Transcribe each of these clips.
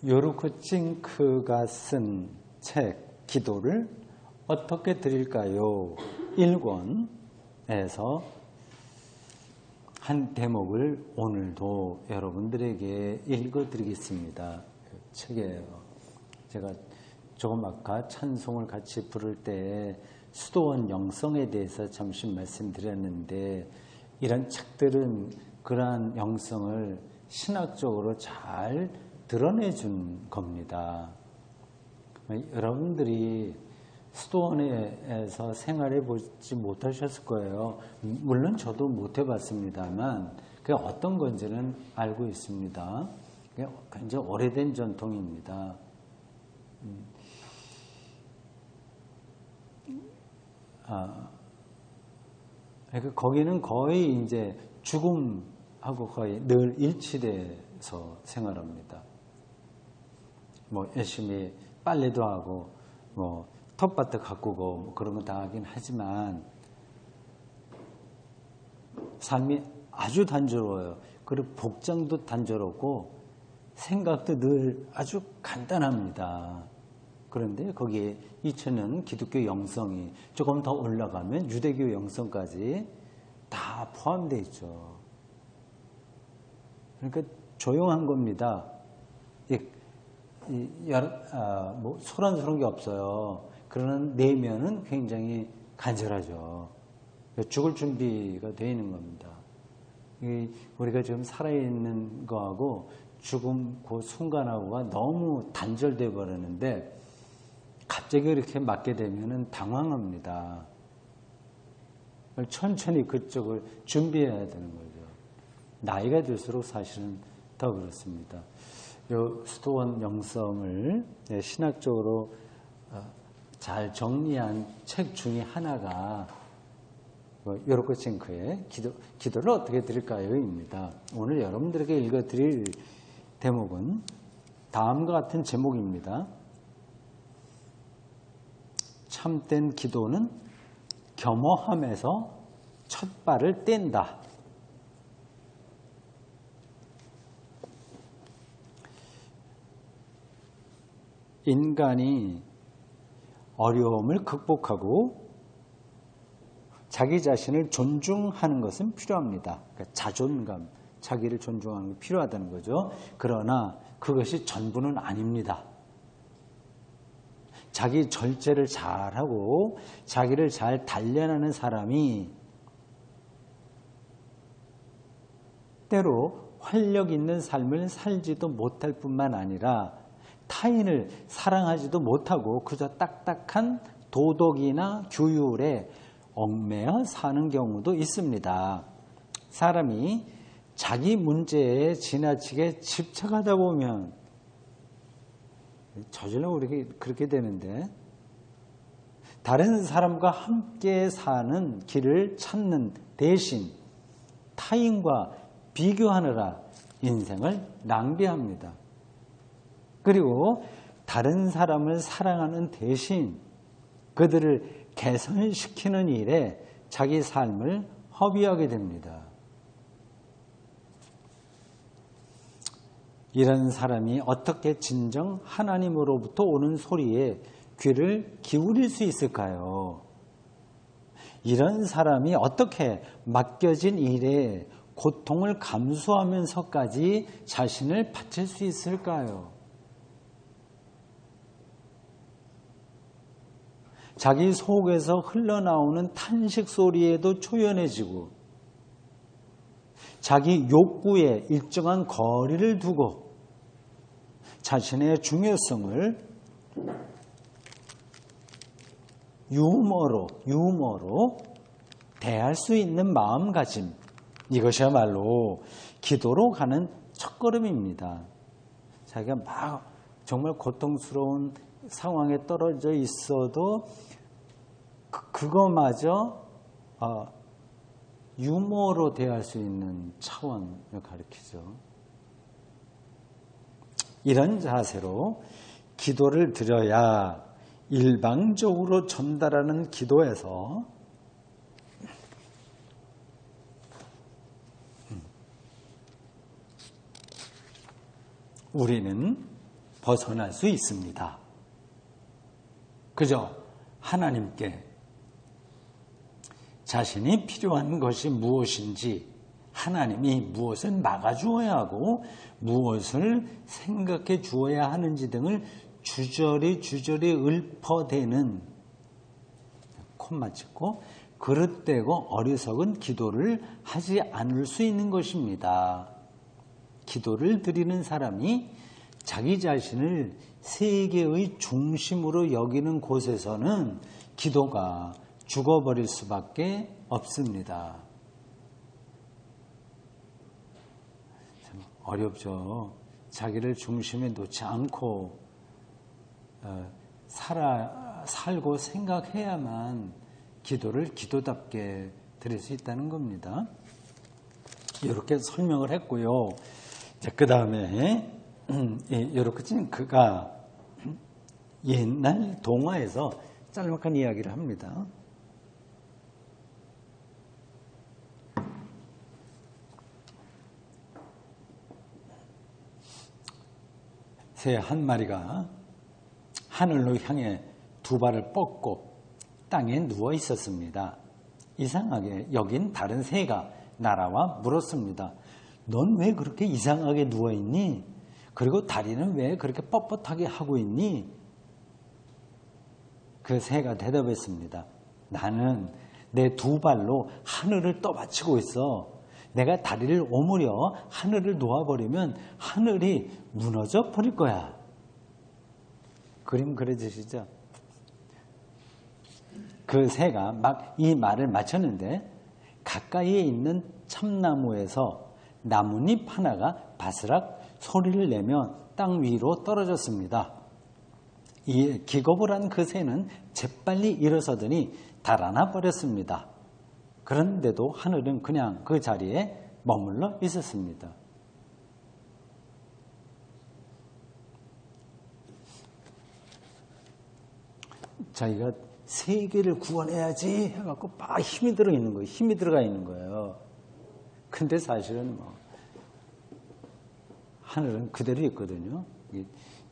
요르코 찡크가 쓴 책 기도를 어떻게 드릴까요? 1권에서 한 대목을 오늘도 여러분들에게 읽어드리겠습니다. 그 책이에요. 제가 조금 아까 찬송을 같이 부를 때 수도원 영성에 대해서 잠시 말씀드렸는데, 이런 책들은 그러한 영성을 신학적으로 잘 드러내준 겁니다. 여러분들이 수도원에서 생활해 보지 못하셨을 거예요. 물론 저도 못 해봤습니다만 그게 어떤 건지는 알고 있습니다. 굉장히 오래된 전통입니다. 그러니까 거기는 거의 이제 죽음하고 거의 늘 일치돼서 생활합니다. 뭐 열심히 빨래도 하고 뭐 텃밭도 가꾸고 뭐 그런 거 다 하긴 하지만 삶이 아주 단조로워요. 그리고 복장도 단조롭고 생각도 늘 아주 간단합니다. 그런데 거기에 2000년 기독교 영성이 조금 더 올라가면 유대교 영성까지 다 포함되어 있죠. 그러니까 조용한 겁니다. 뭐 소란스러운 게 없어요. 그러나 내면은 굉장히 간절하죠. 죽을 준비가 되어 있는 겁니다. 우리가 지금 살아있는 거하고 죽음 그 순간하고가 너무 단절되어 버리는데 갑자기 이렇게 맞게 되면은 당황합니다. 천천히 그쪽을 준비해야 되는 거죠. 나이가 들수록 사실은 더 그렇습니다. 요 수도원 영성을 신학적으로 잘 정리한 책 중에 하나가 요르코 찡크의 기도를 어떻게 드릴까요?입니다. 오늘 여러분들에게 읽어드릴 대목은 다음과 같은 제목입니다. 참된 기도는 겸허함에서 첫 발을 뗀다. 인간이 어려움을 극복하고 자기 자신을 존중하는 것은 필요합니다. 그러니까 자존감, 자기를 존중하는 게 필요하다는 거죠. 그러나 그것이 전부는 아닙니다. 자기 절제를 잘하고 자기를 잘 단련하는 사람이 때로 활력 있는 삶을 살지도 못할 뿐만 아니라 타인을 사랑하지도 못하고 그저 딱딱한 도덕이나 규율에 얽매여 사는 경우도 있습니다. 사람이 자기 문제에 지나치게 집착하다 보면 저절로 그렇게 되는데, 다른 사람과 함께 사는 길을 찾는 대신 타인과 비교하느라 인생을 낭비합니다. 그리고 다른 사람을 사랑하는 대신 그들을 개선시키는 일에 자기 삶을 허비하게 됩니다. 이런 사람이 어떻게 진정 하나님으로부터 오는 소리에 귀를 기울일 수 있을까요? 이런 사람이 어떻게 맡겨진 일에 고통을 감수하면서까지 자신을 바칠 수 있을까요? 자기 속에서 흘러나오는 탄식 소리에도 초연해지고 자기 욕구에 일정한 거리를 두고 자신의 중요성을 유머로 대할 수 있는 마음가짐, 이것이야말로 기도로 가는 첫걸음입니다. 자기가 막 정말 고통스러운 상황에 떨어져 있어도 그거마저 유머로 대할 수 있는 차원을 가리키죠. 이런 자세로 기도를 드려야 일방적으로 전달하는 기도에서 우리는 벗어날 수 있습니다. 그죠? 하나님께 자신이 필요한 것이 무엇인지 하나님이 무엇을 막아주어야 하고 무엇을 생각해 주어야 하는지 등을 주저리 읊어대는 콤마 찍고 그릇되고 어리석은 기도를 하지 않을 수 있는 것입니다. 기도를 드리는 사람이 자기 자신을 세계의 중심으로 여기는 곳에서는 기도가 죽어버릴 수밖에 없습니다. 참 어렵죠. 자기를 중심에 놓지 않고 살고 생각해야만 기도를 기도답게 드릴 수 있다는 겁니다. 이렇게 설명을 했고요. 그 다음에 이렇게 그가 옛날 동화에서 짤막한 이야기를 합니다. 새 한 마리가 하늘로 향해 두 발을 뻗고 땅에 누워 있었습니다. 이상하게 여긴 다른 새가 날아와 물었습니다. 넌 왜 그렇게 이상하게 누워 있니? 그리고 다리는 왜 그렇게 뻣뻣하게 하고 있니? 그 새가 대답했습니다. 나는 내 두 발로 하늘을 떠받치고 있어. 내가 다리를 오므려 하늘을 놓아버리면 하늘이 무너져 버릴 거야. 그림 그려지시죠? 그 새가 막 이 말을 마쳤는데 가까이에 있는 참나무에서 나뭇잎 하나가 바스락 소리를 내며 땅 위로 떨어졌습니다. 이에 기겁을 한 그 새는 재빨리 일어서더니 달아나 버렸습니다. 그런데도 하늘은 그냥 그 자리에 머물러 있었습니다. 자기가 세계를 구원해야지 해갖고 막 힘이 들어 있는 거예요. 힘이 들어가 있는 거예요. 근데 사실은 하늘은 그대로 있거든요.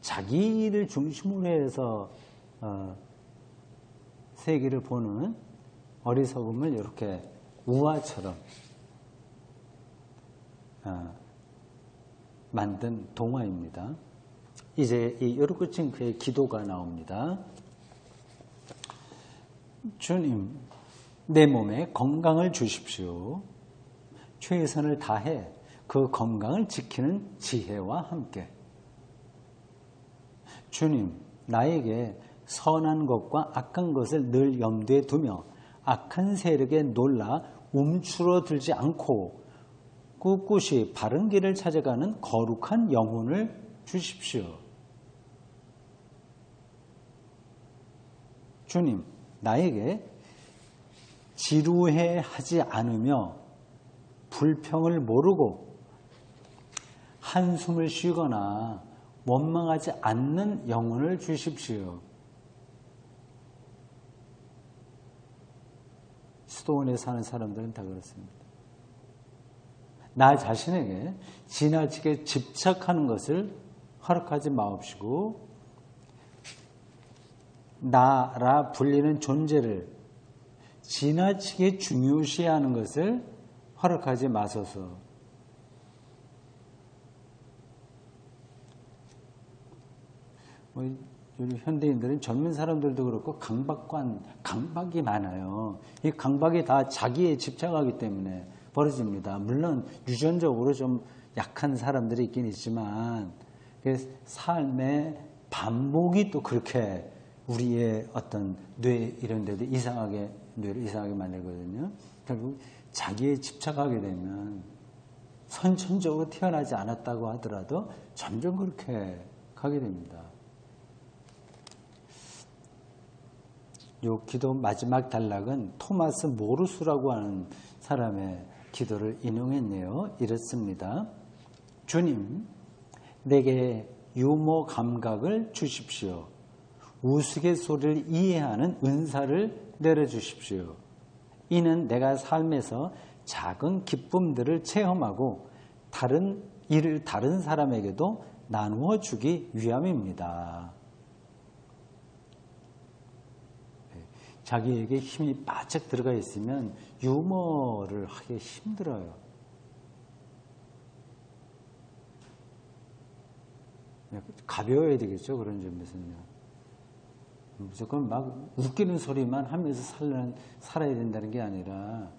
자기를 중심으로 해서 세계를 보는 어리석음을 이렇게 우화처럼 만든 동화입니다. 이제 이 요르크친크의 기도가 나옵니다. 주님, 내 몸에 건강을 주십시오. 최선을 다해 그 건강을 지키는 지혜와 함께. 주님, 나에게 선한 것과 악한 것을 늘 염두에 두며 악한 세력에 놀라 움츠러들지 않고 꿋꿋이 바른 길을 찾아가는 거룩한 영혼을 주십시오. 주님, 나에게 지루해하지 않으며 불평을 모르고 한숨을 쉬거나 원망하지 않는 영혼을 주십시오. 수도원에 사는 사람들은 다 그렇습니다. 나 자신에게 지나치게 집착하는 것을 허락하지 마옵시고 나라 불리는 존재를 지나치게 중요시하는 것을 허락하지 마소서. 우리 현대인들은 젊은 사람들도 그렇고 강박이 많아요. 이 강박이 다 자기에 집착하기 때문에 벌어집니다. 물론 유전적으로 좀 약한 사람들이 있긴 있지만 삶의 반복이 또 그렇게 우리의 어떤 뇌 이런 데도 뇌를 이상하게 만들거든요. 결국 자기에 집착하게 되면 선천적으로 태어나지 않았다고 하더라도 점점 그렇게 가게 됩니다. 요 기도 마지막 단락은 토마스 모르스라고 하는 사람의 기도를 인용했네요. 이렇습니다. 주님, 내게 유머 감각을 주십시오. 우스갯소리를 이해하는 은사를 내려주십시오. 이는 내가 삶에서 작은 기쁨들을 체험하고 다른 사람에게도 나누어 주기 위함입니다. 자기에게 힘이 바짝 들어가 있으면 유머를 하기 힘들어요. 가벼워야 되겠죠, 그런 점에서는요. 무조건 막 웃기는 소리만 하면서 살아야 된다는 게 아니라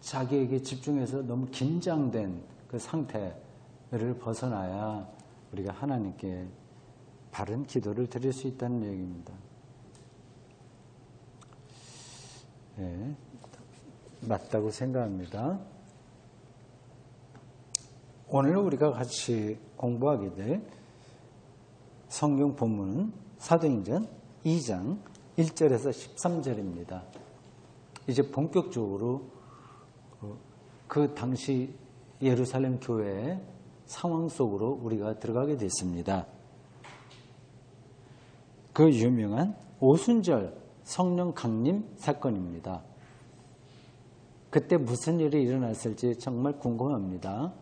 자기에게 집중해서 너무 긴장된 그 상태를 벗어나야 우리가 하나님께 바른 기도를 드릴 수 있다는 얘기입니다. 네, 맞다고 생각합니다. 오늘 우리가 같이 공부하게 될 성경 본문은 사도행전 2장 1절에서 13절입니다. 이제 본격적으로 그 당시 예루살렘 교회의 상황 속으로 우리가 들어가게 됐습니다. 그 유명한 오순절 성령 강림 사건입니다. 그때 무슨 일이 일어났을지 정말 궁금합니다.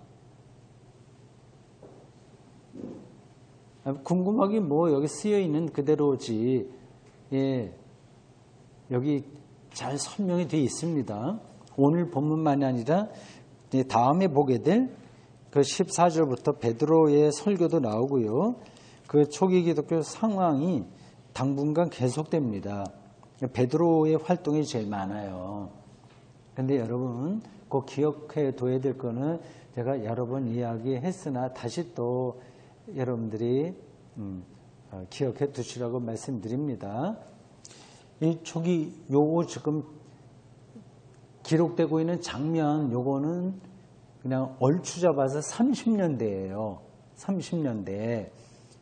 궁금하긴 뭐 여기 쓰여있는 그대로지. 예, 여기 잘 설명이 되어 있습니다. 오늘 본문만이 아니라 다음에 보게 될 그 14절부터 베드로의 설교도 나오고요. 그 초기 기독교 상황이 당분간 계속됩니다. 베드로의 활동이 제일 많아요. 근데 여러분 꼭 기억해 둬야 될 거는 제가 여러 번 이야기했으나 다시 또 여러분들이 기억해 두시라고 말씀드립니다. 이 초기 요거 지금 기록되고 있는 장면 요거는 그냥 얼추 잡아서 30년대예요. 30년대.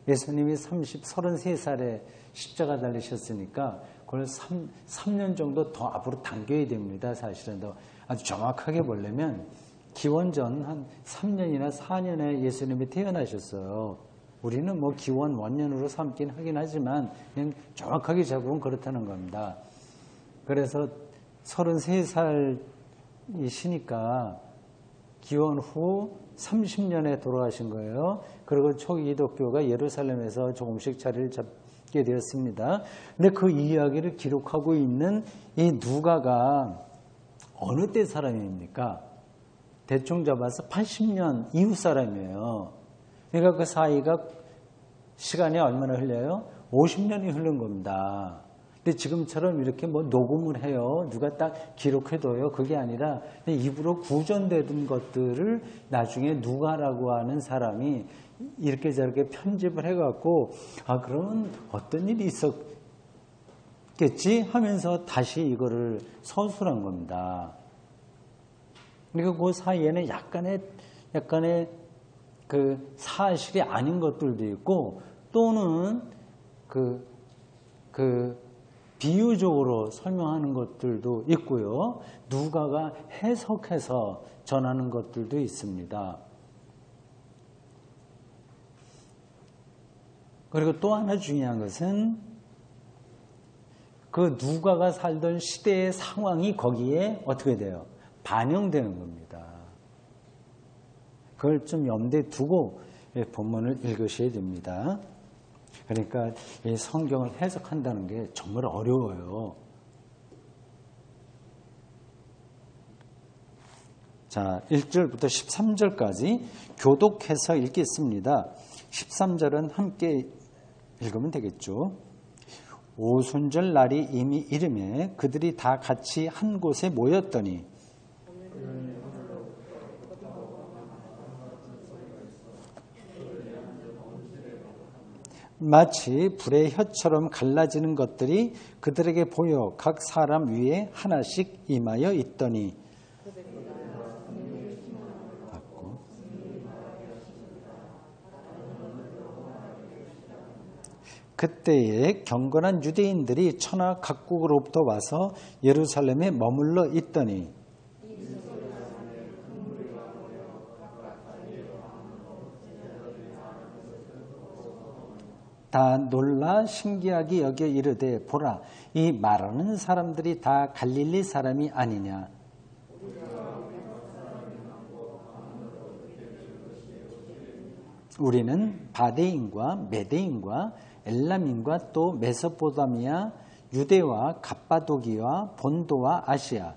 예수님이 33살에 십자가 달리셨으니까 그걸 3년 정도 더 앞으로 당겨야 됩니다. 사실은 더 아주 정확하게 보려면 기원전 한 3년이나 4년에 예수님이 태어나셨어요. 우리는 뭐 기원 원년으로 삼긴 하긴 하지만 그냥 정확하게 잡으면 그렇다는 겁니다. 그래서 33살이시니까 기원 후 30년에 돌아가신 거예요. 그리고 초기 기독교가 예루살렘에서 조금씩 자리를 잡게 되었습니다. 근데 그 이야기를 기록하고 있는 이 누가가 어느 때 사람입니까? 대충 잡아서 80년 이후 사람이에요. 그러니까 그 사이가 시간이 얼마나 흘려요? 50년이 흐른 겁니다. 근데 지금처럼 이렇게 뭐 녹음을 해요. 누가 딱 기록해둬요. 그게 아니라 입으로 구전되던 것들을 나중에 누가라고 하는 사람이 이렇게 저렇게 편집을 해갖고 그러면 어떤 일이 있었겠지 하면서 다시 이거를 서술한 겁니다. 그러니까 그 사이에는 약간의 그 사실이 아닌 것들도 있고 또는 비유적으로 설명하는 것들도 있고요. 누가가 해석해서 전하는 것들도 있습니다. 그리고 또 하나 중요한 것은 그 누가가 살던 시대의 상황이 거기에 어떻게 돼요? 반영되는 겁니다. 그걸 좀 염두에 두고 본문을 읽으셔야 됩니다. 그러니까 이 성경을 해석한다는 게 정말 어려워요. 자, 1절부터 13절까지 교독해서 읽겠습니다. 13절은 함께 읽으면 되겠죠. 오순절 날이 이미 이르매 그들이 다 같이 한 곳에 모였더니 마치 불의 혀처럼 갈라지는 것들이 그들에게 보여 각 사람 위에 하나씩 임하여 있더니 그때에 경건한 유대인들이 천하 각국으로부터 와서 예루살렘에 머물러 있더니 다 놀라 신기하게 여겨 이르되 보라 이 말하는 사람들이 다 갈릴리 사람이 아니냐. 우리는 바데인과 메데인과 엘람인과 또 메소포타미아, 유대와 갑바도기와 본도와 아시아,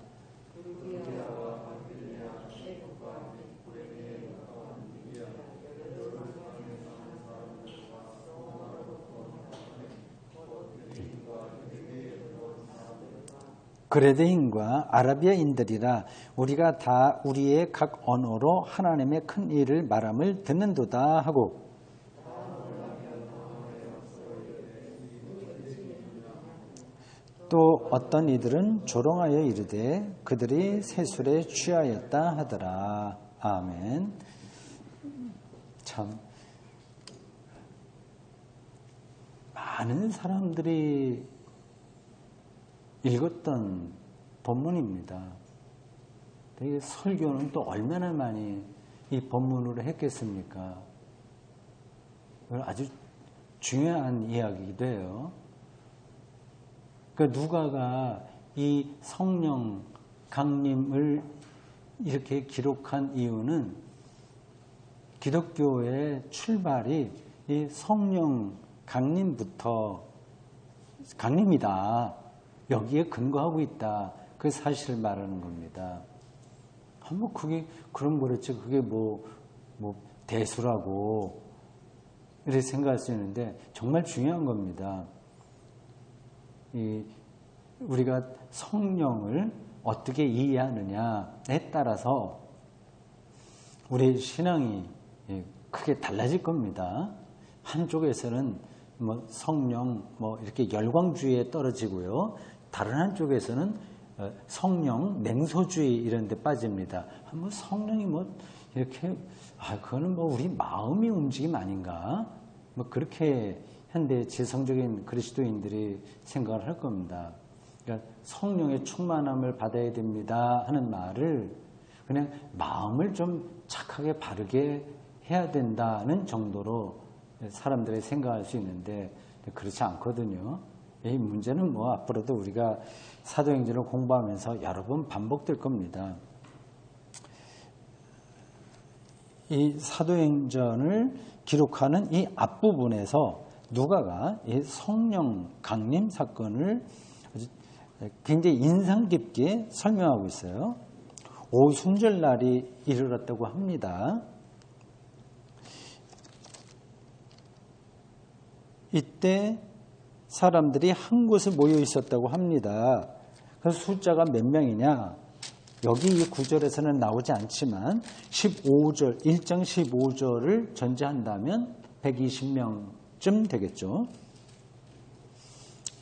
그레데인과 아라비아인들이라 우리가 다 우리의 각 언어로 하나님의 큰 일을 말함을 듣는도다 하고, 또 어떤 이들은 조롱하여 이르되 그들이 세술에 취하였다 하더라. 아멘. 참 많은 사람들이 읽었던 본문입니다. 설교는 또 얼마나 많이 이 본문으로 했겠습니까? 아주 중요한 이야기이기도 해요. 그러니까 누가가 이 성령 강림을 이렇게 기록한 이유는 기독교의 출발이 이 성령 강림이다. 여기에 근거하고 있다. 그 사실을 말하는 겁니다. 그게, 그럼 그렇지. 그게 대수라고, 이렇게 생각할 수 있는데, 정말 중요한 겁니다. 우리가 성령을 어떻게 이해하느냐에 따라서 우리의 신앙이 크게 달라질 겁니다. 한쪽에서는 성령, 이렇게 열광주의에 떨어지고요. 다른 한쪽에서는 성령, 냉소주의 이런 데 빠집니다. 성령이 이렇게, 그거는 우리 마음이 움직임 아닌가? 그렇게 현대 지성적인 그리스도인들이 생각을 할 겁니다. 그러니까 성령의 충만함을 받아야 됩니다 하는 말을 그냥 마음을 좀 착하게 바르게 해야 된다는 정도로 사람들이 생각할 수 있는데 그렇지 않거든요. 이 문제는 앞으로도 우리가 사도행전을 공부하면서 여러 번 반복될 겁니다. 이 사도행전을 기록하는 이 앞부분에서 누가가 이 성령 강림 사건을 굉장히 인상 깊게 설명하고 있어요. 오순절날이 이르렀다고 합니다. 이때 사람들이 한 곳에 모여 있었다고 합니다. 그래서 숫자가 몇 명이냐? 여기 이 구절에서는 나오지 않지만 15절, 1장 15절을 전제한다면 120명쯤 되겠죠.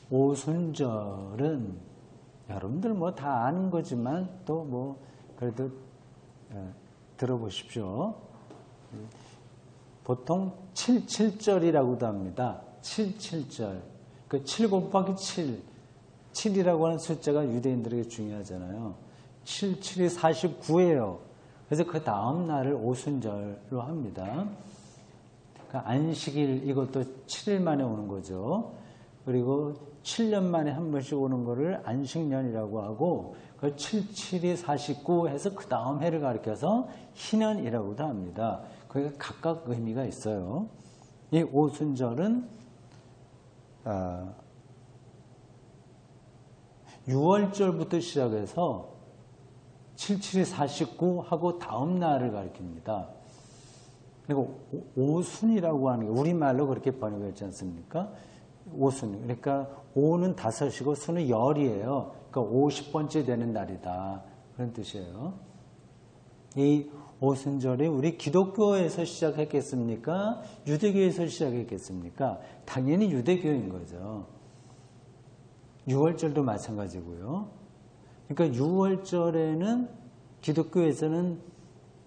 오순절은 여러분들 다 아는 거지만 또 그래도 들어보십시오. 보통 77절이라고도 합니다. 77절. 그 7 곱하기 7. 7이라고 하는 숫자가 유대인들에게 중요하잖아요. 7, 7이 49예요. 그래서 그 다음 날을 오순절로 합니다. 그러니까 안식일 이것도 7일 만에 오는 거죠. 그리고 7년 만에 한 번씩 오는 거를 안식년이라고 하고 그 7, 7이 49 해서 그 다음 해를 가리켜서 희년이라고도 합니다. 그게 각각 의미가 있어요. 이 오순절은 6월절부터 시작해서 7, 7이 49 하고 다음 날을 가리킵니다. 그리고 오순이라고 하는 게 우리말로 그렇게 번역했지 않습니까? 오순. 그러니까 오는 5이고 순은 열이에요. 그러니까 50번째 되는 날이다. 그런 뜻이에요. 이 오순절이 우리 기독교에서 시작했겠습니까? 유대교에서 시작했겠습니까? 당연히 유대교인 거죠. 6월절도 마찬가지고요. 그러니까 6월절에는 기독교에서는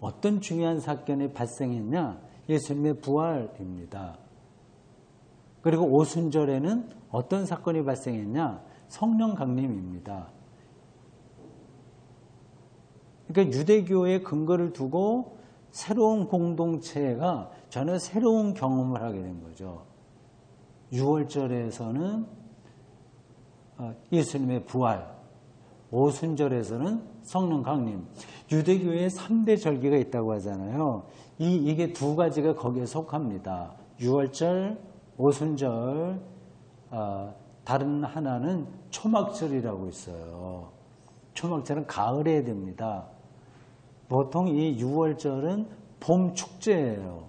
어떤 중요한 사건이 발생했냐? 예수님의 부활입니다. 그리고 오순절에는 어떤 사건이 발생했냐? 성령 강림입니다. 그러니까 유대교의 근거를 두고 새로운 공동체가 전혀 새로운 경험을 하게 된 거죠. 6월절에서는 예수님의 부활, 오순절에서는 성령 강림. 유대교에 3대 절기가 있다고 하잖아요. 이게 두 가지가 거기에 속합니다. 유월절, 오순절, 다른 하나는 초막절이라고 있어요. 초막절은 가을에 됩니다. 보통 이 유월절은 봄 축제예요.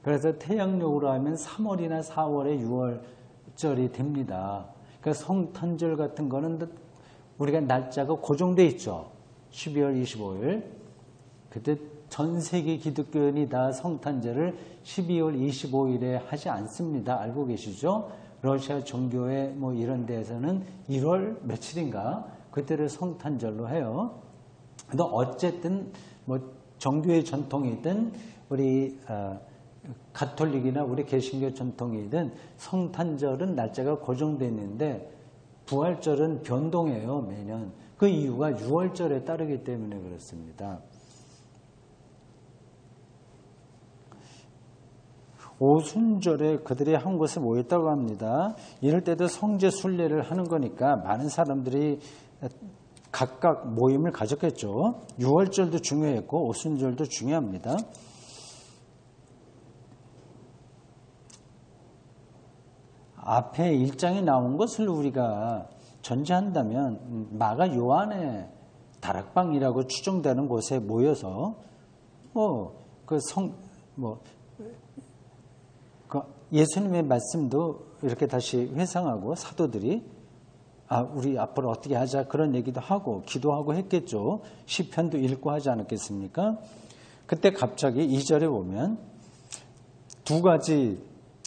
그래서 태양력으로 하면 3월이나 4월에 유월절이 됩니다. 그러니까 성탄절 같은 거는 우리가 날짜가 고정돼 있죠. 12월 25일. 그때 전 세계 기독교인이 다 성탄절을 12월 25일에 하지 않습니다. 알고 계시죠? 러시아 종교회 뭐 이런 데에서는 1월 며칠인가 그때를 성탄절로 해요. 근데 어쨌든 뭐 종교의 전통이든 우리 가톨릭이나 우리 개신교 전통이든 성탄절은 날짜가 고정되어 있는데 부활절은 변동해요. 매년. 그 이유가 6월절에 따르기 때문에 그렇습니다. 오순절에 그들이 한 곳에 모였다고 합니다. 이럴 때도 성제 순례를 하는 거니까 많은 사람들이 각각 모임을 가졌겠죠. 6월절도 중요했고 오순절도 중요합니다. 앞에 1장에 나온 것을 우리가 전제한다면 마가 요한의 다락방이라고 추정되는 곳에 모여서 예수님의 말씀도 이렇게 다시 회상하고 사도들이 우리 앞으로 어떻게 하자 그런 얘기도 하고 기도하고 했겠죠. 시편도 읽고 하지 않았겠습니까? 그때 갑자기 2절에 보면 두 가지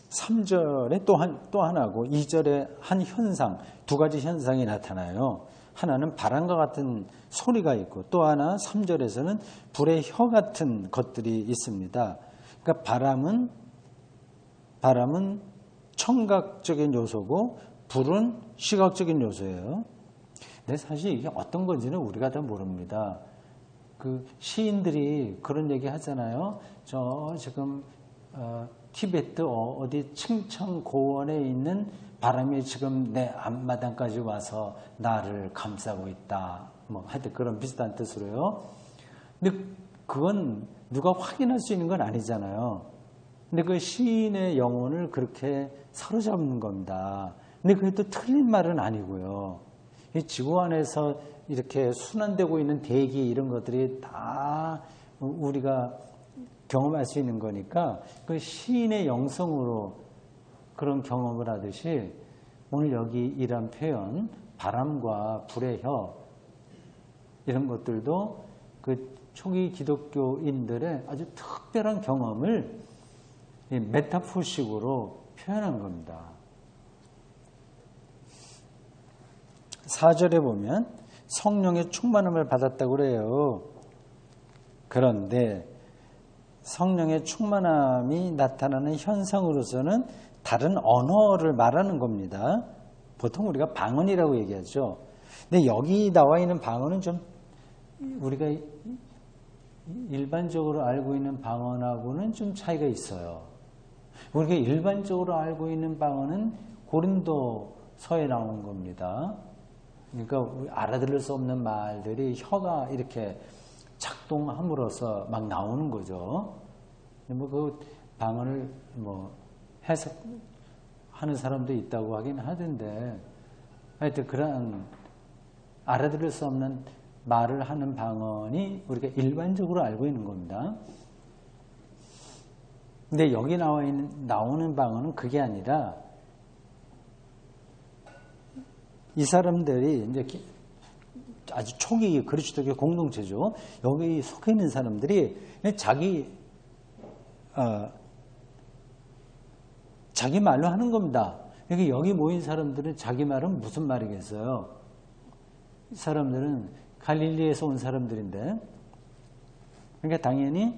3절에 또 하나고 2절에 한 현상, 두 가지 현상이 나타나요. 하나는 바람과 같은 소리가 있고 또 하나 3절에서는 불의 혀 같은 것들이 있습니다. 그러니까 바람은 청각적인 요소고 불은 시각적인 요소예요. 근데 사실 이게 어떤 건지는 우리가 다 모릅니다. 그 시인들이 그런 얘기 하잖아요. 저 지금 티베트 어디 칭청 고원에 있는 바람이 지금 내 앞마당까지 와서 나를 감싸고 있다. 뭐 하여튼 그런 비슷한 뜻으로요. 근데 그건 누가 확인할 수 있는 건 아니잖아요. 근데 그 시인의 영혼을 그렇게 사로잡는 겁니다. 근데 그게 또 틀린 말은 아니고요. 이 지구 안에서 이렇게 순환되고 있는 대기 이런 것들이 다 우리가 경험할 수 있는 거니까 그 시인의 영성으로 그런 경험을 하듯이 오늘 여기 이런 표현 바람과 불의 혀 이런 것들도 그 초기 기독교인들의 아주 특별한 경험을 메타포식으로 표현한 겁니다. 4절에 보면 성령의 충만함을 받았다고 그래요. 그런데 성령의 충만함이 나타나는 현상으로서는 다른 언어를 말하는 겁니다. 보통 우리가 방언이라고 얘기하죠. 근데 여기 나와 있는 방언은 좀 우리가 일반적으로 알고 있는 방언하고는 좀 차이가 있어요. 우리가 일반적으로 알고 있는 방언은 고린도서에 나온 겁니다. 그러니까 알아들을 수 없는 말들이 혀가 이렇게 작동함으로써 막 나오는 거죠. 그 방언을 해석하는 사람도 있다고 하긴 하던데, 하여튼 그런 알아들을 수 없는 말을 하는 방언이 우리가 일반적으로 알고 있는 겁니다. 근데 여기 나오는 방언은 그게 아니라 이 사람들이 이제 아주 초기 그리스도교 공동체죠. 여기 속해 있는 사람들이 자기 말로 하는 겁니다. 여기 모인 사람들은 자기 말은 무슨 말이겠어요? 이 사람들은 갈릴리에서 온 사람들인데, 그러니까 당연히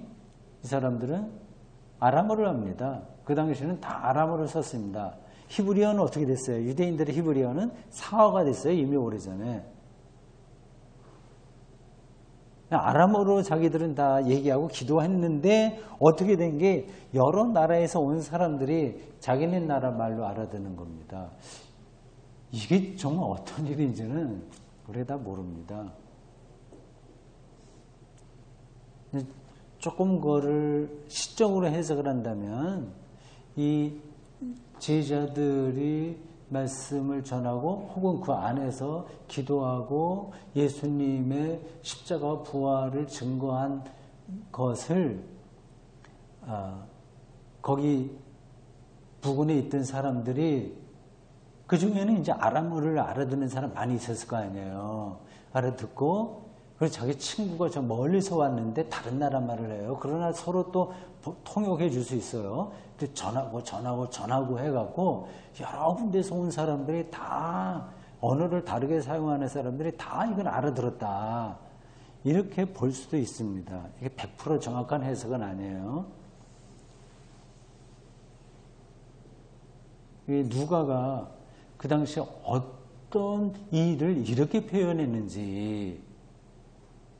이 사람들은 아람어를 합니다. 그 당시에는 다 아람어를 썼습니다. 히브리어는 어떻게 됐어요? 유대인들의 히브리어는 사화가 됐어요. 이미 오래전에. 아람어로 자기들은 다 얘기하고 기도했는데 어떻게 된 게 여러 나라에서 온 사람들이 자기네 나라 말로 알아듣는 겁니다. 이게 정말 어떤 일인지는 우리가 다 모릅니다. 조금 그거를 시적으로 해석을 한다면 이 제자들이 말씀을 전하고 혹은 그 안에서 기도하고 예수님의 십자가 부활을 증거한 것을 거기 부근에 있던 사람들이 그 중에는 이제 아람어를 알아듣는 사람 많이 있었을 거 아니에요. 알아듣고 그리고 자기 친구가 저 멀리서 왔는데 다른 나라 말을 해요. 그러나 서로 또 통역해 줄 수 있어요. 전하고 해갖고 여러 군데서 온 사람들이 다 언어를 다르게 사용하는 사람들이 다 이걸 알아들었다. 이렇게 볼 수도 있습니다. 이게 100% 정확한 해석은 아니에요. 누가가 그 당시에 어떤 일을 이렇게 표현했는지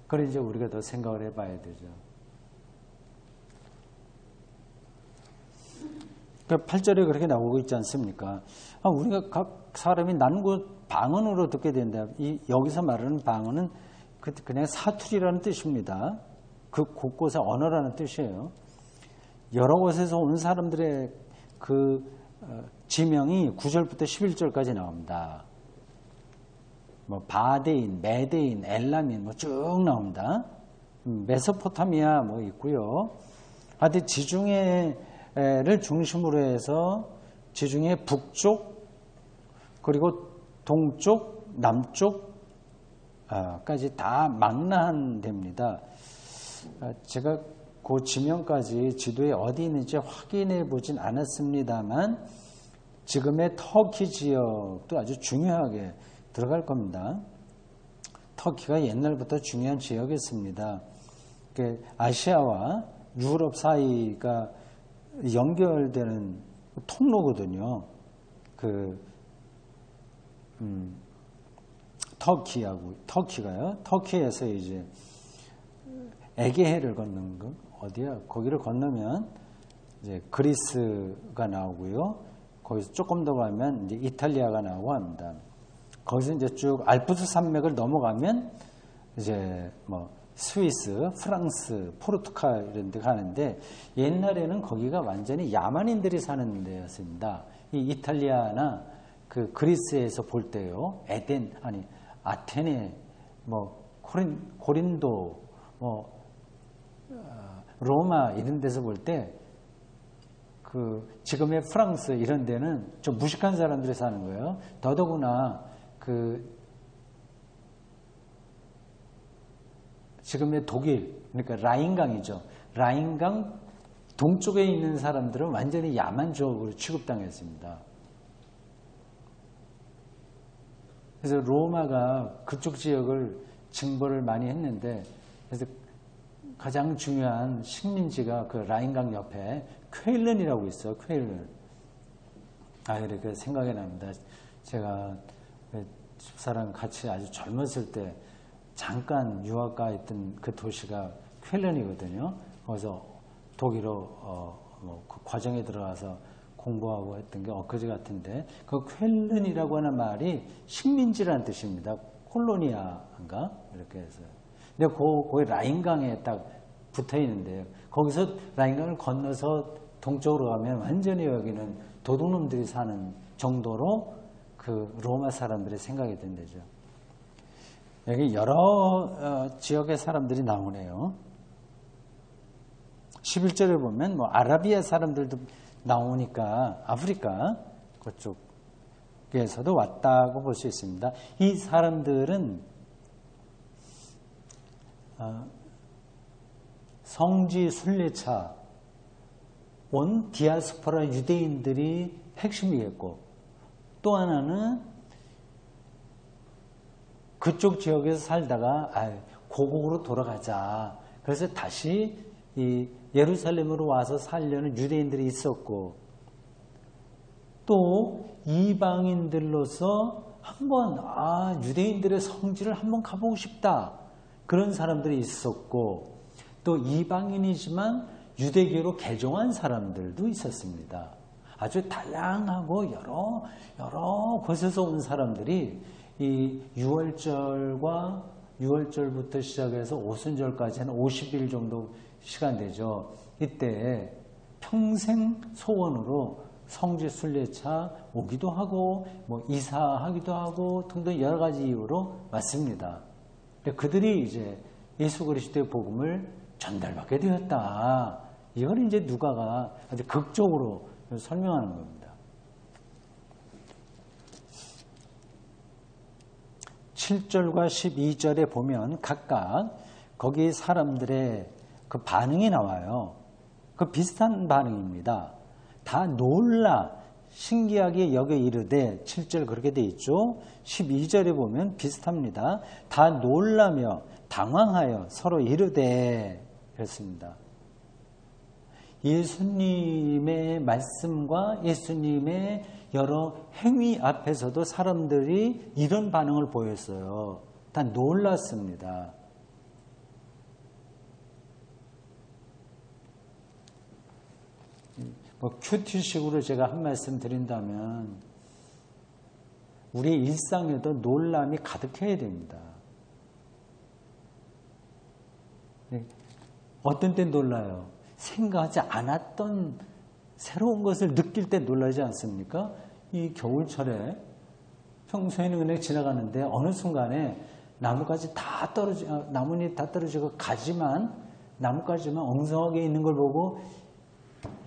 그걸 이제 우리가 더 생각을 해봐야 되죠. 그러니까 8절에 그렇게 나오고 있지 않습니까? 우리가 각 사람이 난구 방언으로 듣게 된다. 여기서 말하는 방언은 그냥 사투리라는 뜻입니다. 그 곳곳의 언어라는 뜻이에요. 여러 곳에서 온 사람들의 그 지명이 9절부터 11절까지 나옵니다. 뭐 바데인, 메데인, 엘라민 뭐 쭉 나옵니다. 메소포타미아 뭐 있고요. 하여튼 지중해를 중심으로 해서 지중해 북쪽 그리고 동쪽, 남쪽까지 다 망라한 데입니다. 제가 그 지명까지 지도에 어디 있는지 확인해 보진 않았습니다만 지금의 터키 지역도 아주 중요하게 들어갈 겁니다. 터키가 옛날부터 중요한 지역이었습니다. 아시아와 유럽 사이가 연결되는 통로거든요. 터키에서 이제 에게해를 건너는 거 어디야? 거기를 건너면 이제 그리스가 나오고요. 거기서 조금 더 가면 이제 이탈리아가 나오고 합니다. 거기서 이제 쭉 알프스 산맥을 넘어가면 이제 뭐 스위스, 프랑스, 포르투갈 이런 데 가는데 옛날에는 거기가 완전히 야만인들이 사는 데였습니다. 이 이탈리아나 그 그리스에서 볼 때요. 아테네, 뭐 고린도, 뭐 로마 이런 데서 볼 때 그 지금의 프랑스 이런 데는 좀 무식한 사람들이 사는 거예요. 더더구나 그 지금의 독일, 그러니까 라인강이죠. 라인강 동쪽에 있는 사람들은 완전히 야만족으로 취급당했습니다. 그래서 로마가 그쪽 지역을 징벌을 많이 했는데, 그래서 가장 중요한 식민지가 그 라인강 옆에 쾰른이라고 있어요. 쾰른. 이렇게 생각이 납니다. 제가 집사람 같이 아주 젊었을 때 잠깐 유학가 있던 그 도시가 쾰른이거든요. 거기서 독일어 그 과정에 들어가서 공부하고 했던 게 엊그제 같은데, 그 쾰른이라고 하는 말이 식민지라는 뜻입니다. 콜로니아인가? 이렇게 해서. 근데 거기 라인강에 딱 붙어 있는데요. 거기서 라인강을 건너서 동쪽으로 가면 완전히 여기는 도둑놈들이 사는 정도로 그 로마 사람들의 생각이 된대죠. 여기 여러 지역의 사람들이 나오네요. 11절에 보면 뭐 아라비아 사람들도 나오니까 아프리카 그쪽에서도 왔다고 볼 수 있습니다. 이 사람들은 성지 순례차 온 디아스포라 유대인들이 핵심이겠고, 또 하나는 그쪽 지역에서 살다가 고국으로 돌아가자. 그래서 다시 이 예루살렘으로 와서 살려는 유대인들이 있었고, 또 이방인들로서 한번 유대인들의 성지를 한번 가보고 싶다. 그런 사람들이 있었고, 또 이방인이지만 유대교로 개종한 사람들도 있었습니다. 아주 다양하고 여러 곳에서 온 사람들이 이 유월절과 6월절부터 시작해서 오순절까지 한 50일 정도 시간 되죠. 이때 평생 소원으로 성지 순례차 오기도 하고 뭐 이사하기도 하고 등등 여러 가지 이유로 왔습니다. 그들이 이제 예수 그리스도의 복음을 전달받게 되었다. 이걸 이제 누가가 아주 극적으로 설명하는 겁니다. 7절과 12절에 보면 각각 거기 사람들의 그 반응이 나와요. 그 비슷한 반응입니다. 다 놀라 신기하게 여겨 이르되 7절 그렇게 돼 있죠. 12절에 보면 비슷합니다. 다 놀라며 당황하여 서로 이르되 그랬습니다. 예수님의 말씀과 예수님의 여러 행위 앞에서도 사람들이 이런 반응을 보였어요. 다 놀랐습니다. 뭐 큐티식으로 제가 한 말씀 드린다면 우리 일상에도 놀람이 가득해야 됩니다. 어떤 때 놀라요? 생각하지 않았던 새로운 것을 느낄 때 놀라지 않습니까? 이 겨울철에 평소에는 그냥 지나가는데 어느 순간에 나뭇잎 다 떨어지고 나뭇가지만 엉성하게 있는 걸 보고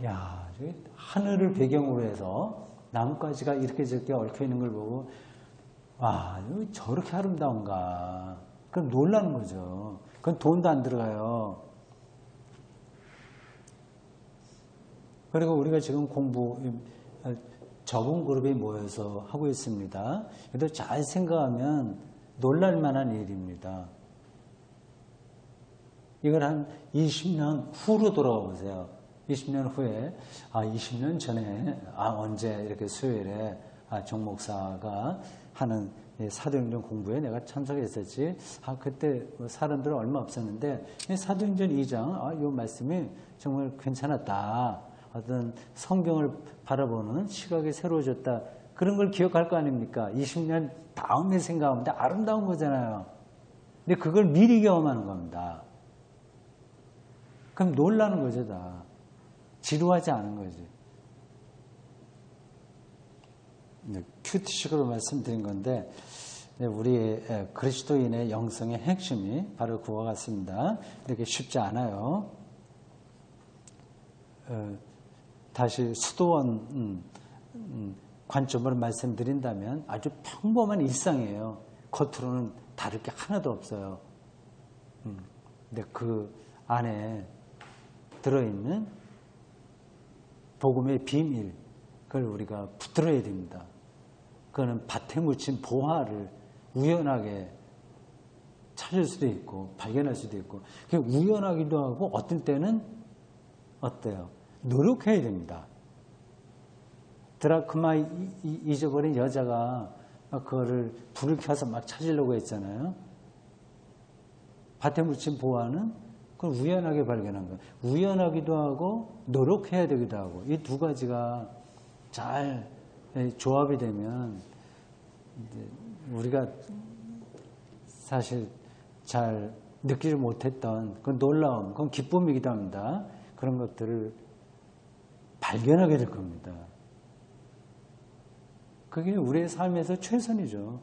야, 하늘을 배경으로 해서 나뭇가지가 이렇게 저렇게 얽혀 있는 걸 보고 와, 저렇게 아름다운가. 그럼 놀라는 거죠. 그건 돈도 안 들어가요. 그리고 우리가 지금 적은 그룹에 모여서 하고 있습니다. 그래도 잘 생각하면 놀랄 만한 일입니다. 이걸 한 20년 후로 돌아가 보세요. 20년 후에 20년 전에 언제 이렇게 수요일에 정 목사가 하는 사도행전 공부에 내가 참석했었지. 그때 사람들은 얼마 없었는데 사도행전 2장 이 말씀이 정말 괜찮았다. 어떤 성경을 바라보는 시각이 새로워졌다. 그런 걸 기억할 거 아닙니까? 20년 다음에 생각하면 아름다운 거잖아요. 근데 그걸 미리 경험하는 겁니다. 그럼 놀라는 거죠, 다. 지루하지 않은 거지. 큐티식으로 말씀드린 건데 우리 그리스도인의 영성의 핵심이 바로 그와 같습니다. 이렇게 쉽지 않아요. 다시 수도원 관점으로 말씀드린다면 아주 평범한 일상이에요. 겉으로는 다를 게 하나도 없어요. 근데 그 안에 들어있는 복음의 비밀, 그걸 우리가 붙들어야 됩니다. 그거는 밭에 묻힌 보화를 우연하게 찾을 수도 있고 발견할 수도 있고, 우연하기도 하고 어떤 때는 어때요? 노력해야 됩니다. 드라크마 잊어버린 여자가 그거를 불을 켜서 막 찾으려고 했잖아요. 밭에 묻힌 보화는 그걸 우연하게 발견한 거예요. 우연하기도 하고 노력해야 되기도 하고, 이 두 가지가 잘 조합이 되면 우리가 사실 잘 느끼지 못했던 그 놀라움, 그건 기쁨이기도 합니다. 그런 것들을 발견하게 될 겁니다. 그게 우리의 삶에서 최선이죠.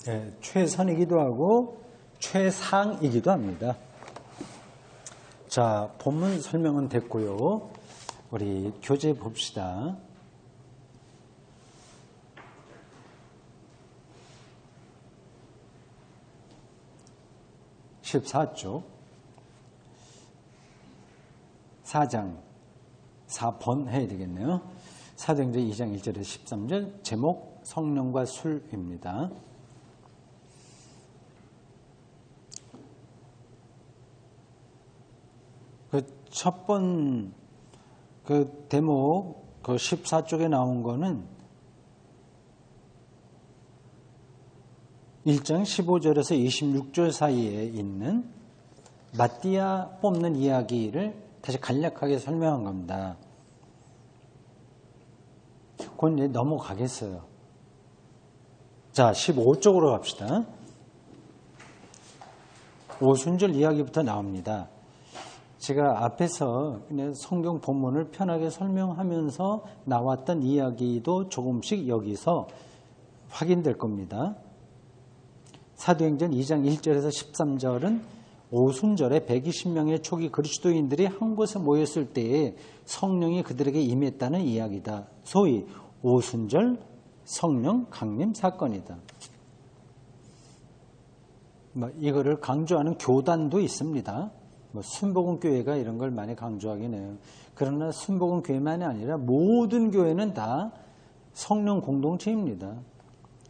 네, 최선이기도 하고 최상이기도 합니다. 자, 본문 설명은 됐고요. 우리 교재 봅시다. 14쪽 4장 4번 해야 되겠네요. 사도행전 2장 1절에서 13절 제목 성령과 술입니다. 그 첫 번 그 대목 그 14쪽에 나온 거는 1장 15절에서 26절 사이에 있는 마띠아 뽑는 이야기를 다시 간략하게 설명한 겁니다. 그건 이제 넘어가겠어요. 자, 15쪽으로 갑시다. 오순절 이야기부터 나옵니다. 제가 앞에서 그냥 성경 본문을 편하게 설명하면서 나왔던 이야기도 조금씩 여기서 확인될 겁니다. 사도행전 2장 1절에서 13절은 오순절에 120명의 초기 그리스도인들이 한 곳에 모였을 때에 성령이 그들에게 임했다는 이야기다. 소위 오순절 성령 강림 사건이다. 이거를 강조하는 교단도 있습니다. 순복음교회가 이런 걸 많이 강조하긴 해요. 그러나 순복음교회만이 아니라 모든 교회는 다 성령 공동체입니다.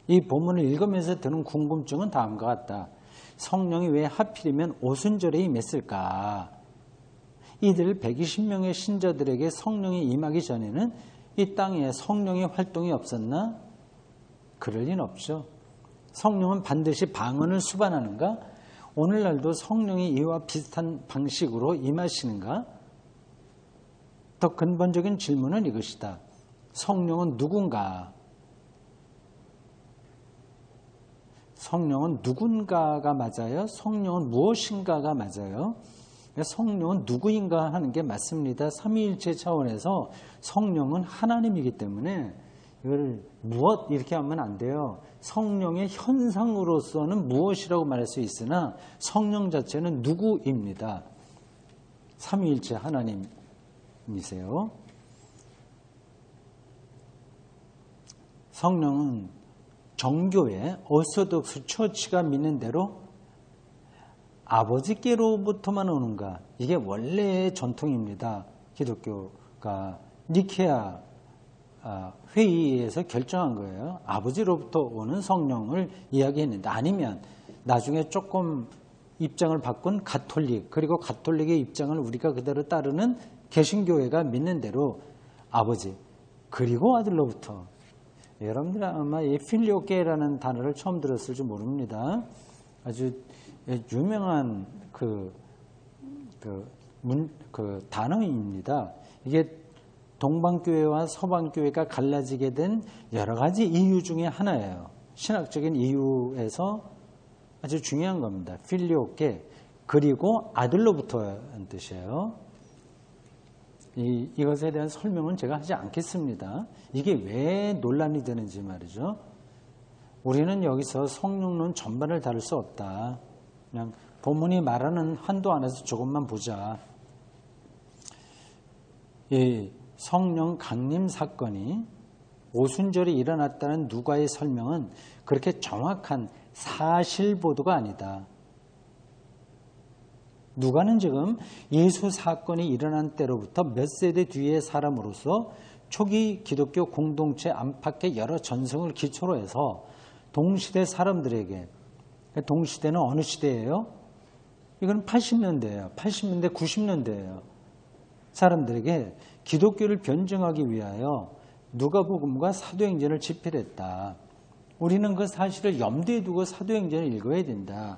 이 본문을 읽으면서 드는 궁금증은 다음과 같다. 성령이 왜 하필이면 오순절에 임했을까? 이들 120명의 신자들에게 성령이 임하기 전에는 이 땅에 성령의 활동이 없었나? 그럴 리는 없죠. 성령은 반드시 방언을 수반하는가? 오늘날도 성령이 이와 비슷한 방식으로 임하시는가? 더 근본적인 질문은 이것이다. 성령은 누군가? 성령은 누군가가 맞아요? 성령은 무엇인가가 맞아요? 성령은 누구인가 하는 게 맞습니다. 삼위일체 차원에서 성령은 하나님이기 때문에 이걸 무엇 이렇게 하면 안 돼요. 성령의 현상으로서는 무엇이라고 말할 수 있으나 성령 자체는 누구입니다. 삼위일체 하나님이세요. 성령은 정교회 오소독스 처치가 믿는 대로 아버지께로부터만 오는가? 이게 원래의 전통입니다. 기독교가 니케아 회의에서 결정한 거예요. 아버지로부터 오는 성령을 이야기했는데 아니면 나중에 조금 입장을 바꾼 가톨릭 그리고 가톨릭의 입장을 우리가 그대로 따르는 개신교회가 믿는 대로 아버지 그리고 아들로부터 여러분들 아마 이 필리오게라는 단어를 처음 들었을지 모릅니다. 아주 유명한 그 단어입니다. 이게 동방교회와 서방교회가 갈라지게 된 여러 가지 이유 중에 하나예요. 신학적인 이유에서 아주 중요한 겁니다. 필리오게 그리고 아들로부터라는 뜻이에요. 이것에 대한 설명은 제가 하지 않겠습니다. 이게 왜 논란이 되는지 말이죠. 우리는 여기서 성령론 전반을 다룰 수 없다. 그냥 본문이 말하는 한도 안에서 조금만 보자. 이 성령 강림 사건이 오순절이 일어났다는 누가의 설명은 그렇게 정확한 사실 보도가 아니다. 누가는 지금 예수 사건이 일어난 때로부터 몇 세대 뒤의 사람으로서 초기 기독교 공동체 안팎의 여러 전승을 기초로 해서 동시대 사람들에게, 동시대는 어느 시대예요? 이건 80년대예요. 80년대, 90년대예요. 사람들에게 기독교를 변증하기 위하여 누가복음과 사도행전을 집필했다. 우리는 그 사실을 염두에 두고 사도행전을 읽어야 된다.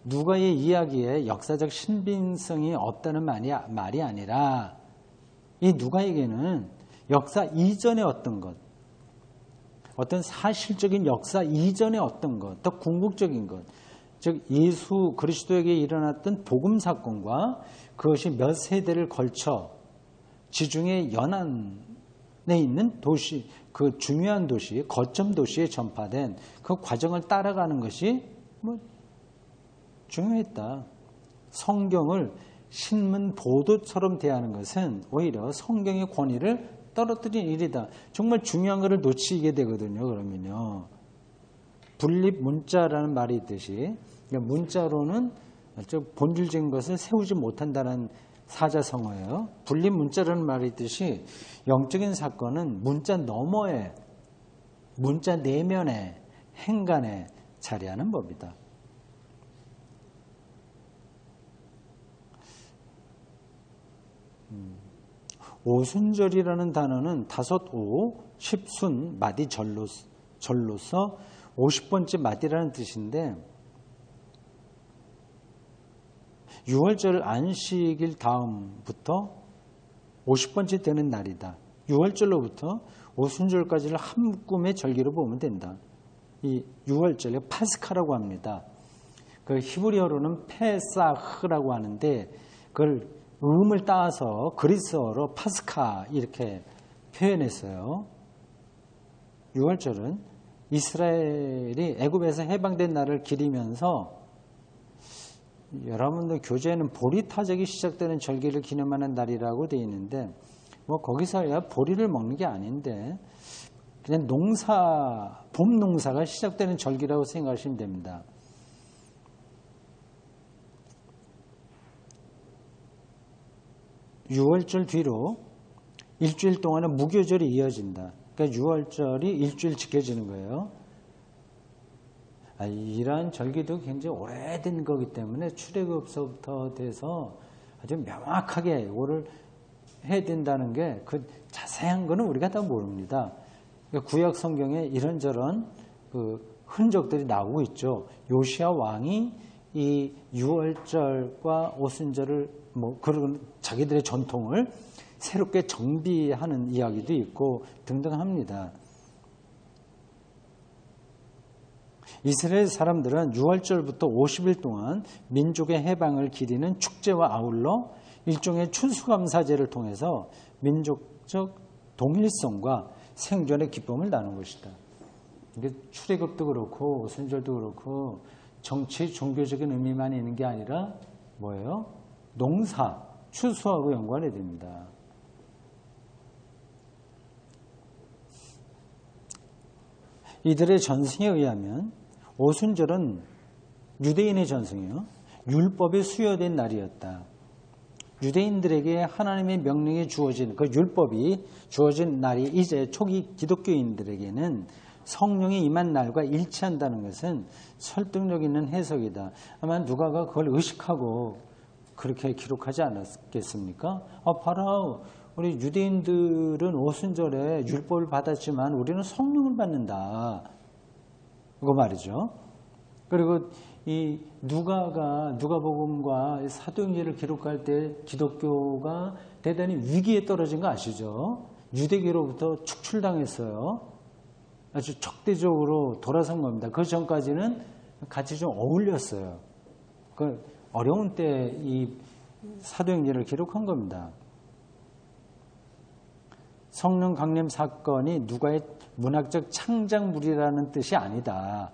누가의 이야기에 역사적 신빙성이 없다는 말이 아니라 이 누가에게는 역사 이전의 어떤 것, 어떤 사실적인 역사 이전의 어떤 것, 더 궁극적인 것, 즉 예수 그리스도에게 일어났던 복음 사건과 그것이 몇 세대를 걸쳐 지중해 연안에 있는 도시, 그 중요한 도시, 거점 도시에 전파된 그 과정을 따라가는 것이 중요했다. 성경을 신문 보도처럼 대하는 것은 오히려 성경의 권위를 떨어뜨린 일이다. 정말 중요한 것을 놓치게 되거든요. 그러면요. 분립 문자라는 말이 있듯이 문자로는 본질적인 것을 세우지 못한다는 사자성어예요. 분립 문자라는 말이 있듯이 영적인 사건은 문자 너머에, 문자 내면에, 행간에 자리하는 법이다. 오순절이라는 단어는 다섯 오, 십순, 마디 절로서 50번째 마디라는 뜻인데 6월절 안식일 다음부터 50번째 되는 날이다. 6월절로부터 오순절까지를 한 묶음의 절기로 보면 된다. 이 6월절에 파스카라고 합니다. 그 히브리어로는 페사흐라고 하는데 그걸 음을 따서 그리스어로 파스카 이렇게 표현했어요. 6월절은 이스라엘이 애굽에서 해방된 날을 기리면서 여러분들 교재에는 보리타적이 시작되는 절기를 기념하는 날이라고 되어 있는데 뭐 거기서야 보리를 먹는 게 아닌데 그냥 봄 농사가 시작되는 절기라고 생각하시면 됩니다. (6월절) 뒤로 일주일 동안은 무교절이 이어진다. 그러니까 6월절이 일주일 지켜지는 거예요. 이러한 절기도 굉장히 오래된 거기 때문에 출애굽서부터 돼서 아주 명확하게 이거를 해야 된다는 게 그 자세한 거는 우리가 다 모릅니다. 그러니까 구약 성경에 이런저런 그 흔적들이 나오고 있죠. 요시야 왕이 이 6월절과 오순절을 뭐 그런 자기들의 전통을 새롭게 정비하는 이야기도 있고 등등합니다. 이스라엘 사람들은 6월절부터 50일 동안 민족의 해방을 기리는 축제와 아울러 일종의 추수감사제를 통해서 민족적 동일성과 생존의 기쁨을 나누는 것이다. 이게 출애굽도 그렇고 오순절도 그렇고 정치, 종교적인 의미만 있는 게 아니라 뭐예요? 농사, 추수하고 연관이 됩니다. 이들의 전승에 의하면 오순절은 유대인의 전승이요. 율법이 수여된 날이었다. 유대인들에게 하나님의 명령이 주어진 그 율법이 주어진 날이 이제 초기 기독교인들에게는 성령이 임한 날과 일치한다는 것은 설득력 있는 해석이다. 아마 누가가 그걸 의식하고 그렇게 기록하지 않았겠습니까? 봐라. 우리 유대인들은 오순절에 율법을 받았지만 우리는 성령을 받는다. 그거 말이죠. 그리고 이 누가복음과 사도행전을 기록할 때 기독교가 대단히 위기에 떨어진 거 아시죠? 유대교로부터 축출당했어요. 아주 적대적으로 돌아선 겁니다. 그 전까지는 같이 좀 어울렸어요. 그 어려운 때 이 사도행전을 기록한 겁니다. 성령 강림 사건이 누가의 문학적 창작물이라는 뜻이 아니다.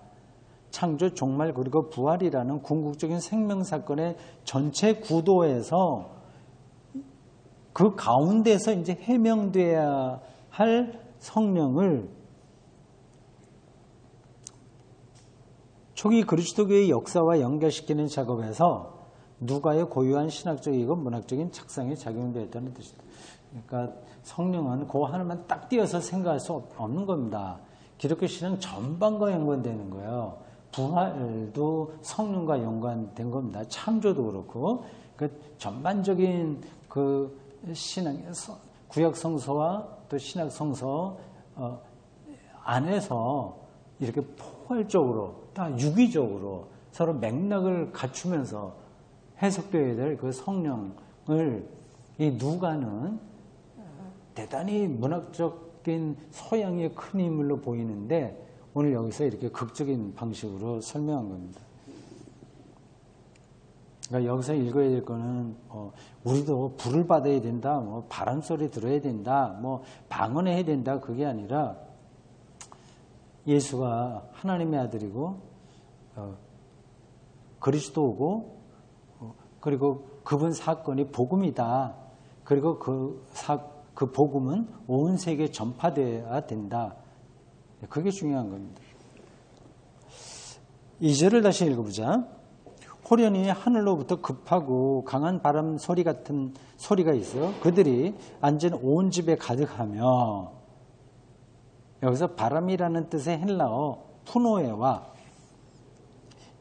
창조, 종말, 그리고 부활이라는 궁극적인 생명 사건의 전체 구도에서 그 가운데서 이제 해명돼야 할 성령을 초기 그리스도교의 역사와 연결시키는 작업에서 누가의 고유한 신학적이고 문학적인 착상이 작용되었다는 뜻이다. 그러니까 성령은 그 하나만 딱 띄어서 생각할 수 없는 겁니다. 기독교 신앙 전반과 연관되는 거예요. 부활도 성령과 연관된 겁니다. 창조도 그렇고 그 전반적인 그 신앙 구약 성서와 또 신약 성서 안에서 이렇게 포괄적으로 다 유기적으로 서로 맥락을 갖추면서 해석되어야 될 그 성령을 이 누가는 대단히 문학적인 소양의 큰 인물로 보이는데 오늘 여기서 이렇게 극적인 방식으로 설명한 겁니다. 그러니까 여기서 읽어야 될 거는 우리도 불을 받아야 된다, 뭐 바람 소리 들어야 된다, 뭐 방언해야 된다 그게 아니라 예수가 하나님의 아들이고 그리스도고 그리고 그분 사건이 복음이다. 그리고 그 복음은 온 세계에 전파되어야 된다. 그게 중요한 겁니다. 2절을 다시 읽어보자. 호련히 하늘로부터 급하고 강한 바람 소리 같은 소리가 있어 그들이 앉은 온 집에 가득하며 여기서 바람이라는 뜻의 헬라어 푸노에와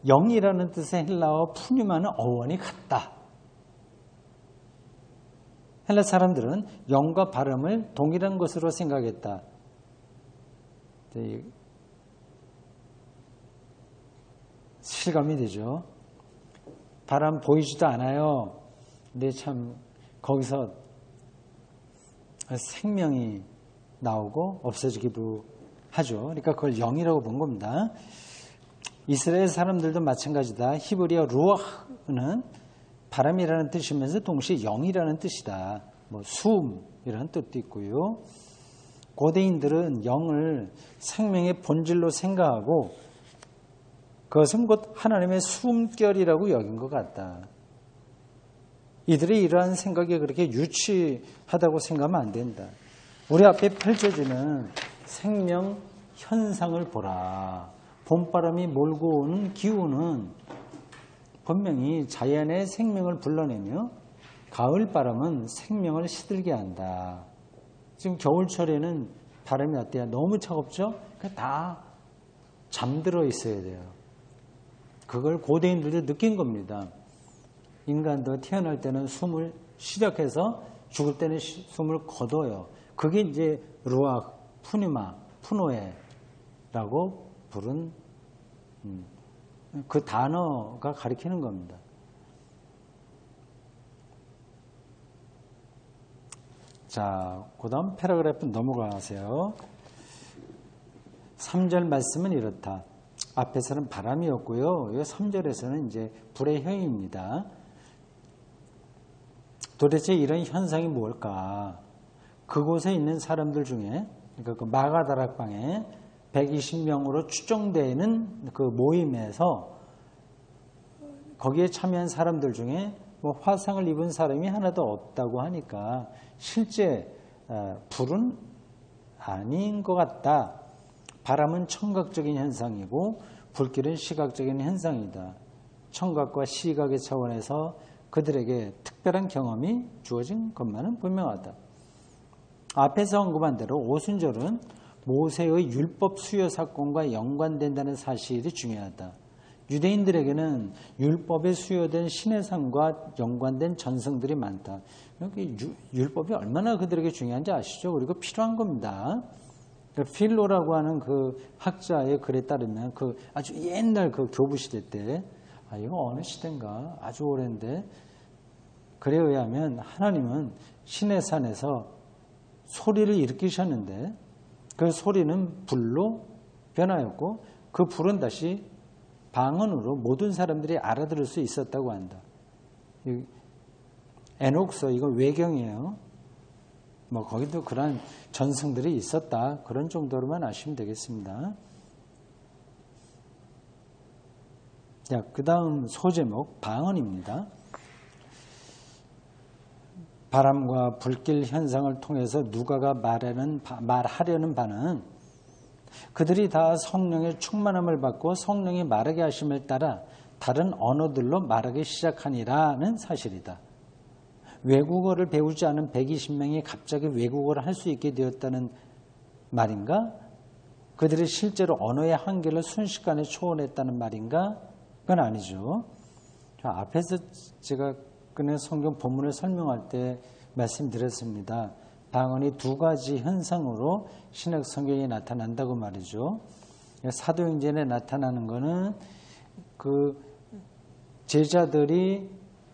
영이라는 뜻의 헬라어 푸뉴마는 어원이 같다. 헬라 사람들은 영과 바람을 동일한 것으로 생각했다. 실감이 되죠. 바람 보이지도 않아요. 근데 참 거기서 생명이 나오고 없어지기도 하죠. 그러니까 그걸 영이라고 본 겁니다. 이스라엘 사람들도 마찬가지다. 히브리어 루아흐는 바람이라는 뜻이면서 동시에 영이라는 뜻이다. 뭐 숨이라는 뜻도 있고요. 고대인들은 영을 생명의 본질로 생각하고 그것은 곧 하나님의 숨결이라고 여긴 것 같다. 이들의 이러한 생각이 그렇게 유치하다고 생각하면 안 된다. 우리 앞에 펼쳐지는 생명 현상을 보라. 봄바람이 몰고 오는 기후는 분명히 자연의 생명을 불러내며 가을바람은 생명을 시들게 한다. 지금 겨울철에는 바람이 어때요? 너무 차갑죠? 다 잠들어 있어야 돼요. 그걸 고대인들도 느낀 겁니다. 인간도 태어날 때는 숨을 시작해서 죽을 때는 숨을 거둬요. 그게 이제 루아, 푸니마, 푸노에라고 부른 그 단어가 가리키는 겁니다. 자, 그 다음 패러그래프 넘어가세요. 3절 말씀은 이렇다. 앞에서는 바람이었고요. 3절에서는 이제 불의 형입니다. 도대체 이런 현상이 뭘까? 그곳에 있는 사람들 중에, 그러니까 그 마가다락방에 120명으로 추정되는 그 모임에서 거기에 참여한 사람들 중에 뭐 화상을 입은 사람이 하나도 없다고 하니까 실제 불은 아닌 것 같다. 바람은 청각적인 현상이고 불길은 시각적인 현상이다. 청각과 시각의 차원에서 그들에게 특별한 경험이 주어진 것만은 분명하다. 앞에서 언급한 대로 오순절은 모세의 율법 수요 사건과 연관된다는 사실이 중요하다. 유대인들에게는 율법에 수요된 신해상과 연관된 전승들이 많다. 율법이 얼마나 그들에게 중요한지 아시죠? 그리고 필요한 겁니다. 필로라고 하는 그 학자의 글에 따르면 그 아주 옛날 그 교부 시대 때, 이거 어느 시대인가? 아주 오래인데, 글에 의하면 하나님은 시내산에서 소리를 일으키셨는데 그 소리는 불로 변하였고 그 불은 다시 방언으로 모든 사람들이 알아들을 수 있었다고 한다. 에녹서 이거 외경이에요. 뭐 거기도 그런 전승들이 있었다. 그런 정도로만 아시면 되겠습니다. 자, 그 다음 소제목 방언입니다. 바람과 불길 현상을 통해서 누가가 말하려는 바는 그들이 다 성령의 충만함을 받고 성령이 말하게 하심을 따라 다른 언어들로 말하기 시작하니라는 사실이다. 외국어를 배우지 않은 120명이 갑자기 외국어를 할 수 있게 되었다는 말인가? 그들이 실제로 언어의 한계를 순식간에 초월했다는 말인가? 그건 아니죠. 앞에서 제가 그는 성경 본문을 설명할 때 말씀드렸습니다. 방언이 두 가지 현상으로 신약 성경에 나타난다고 말이죠. 사도행전에 나타나는 것은 그 제자들이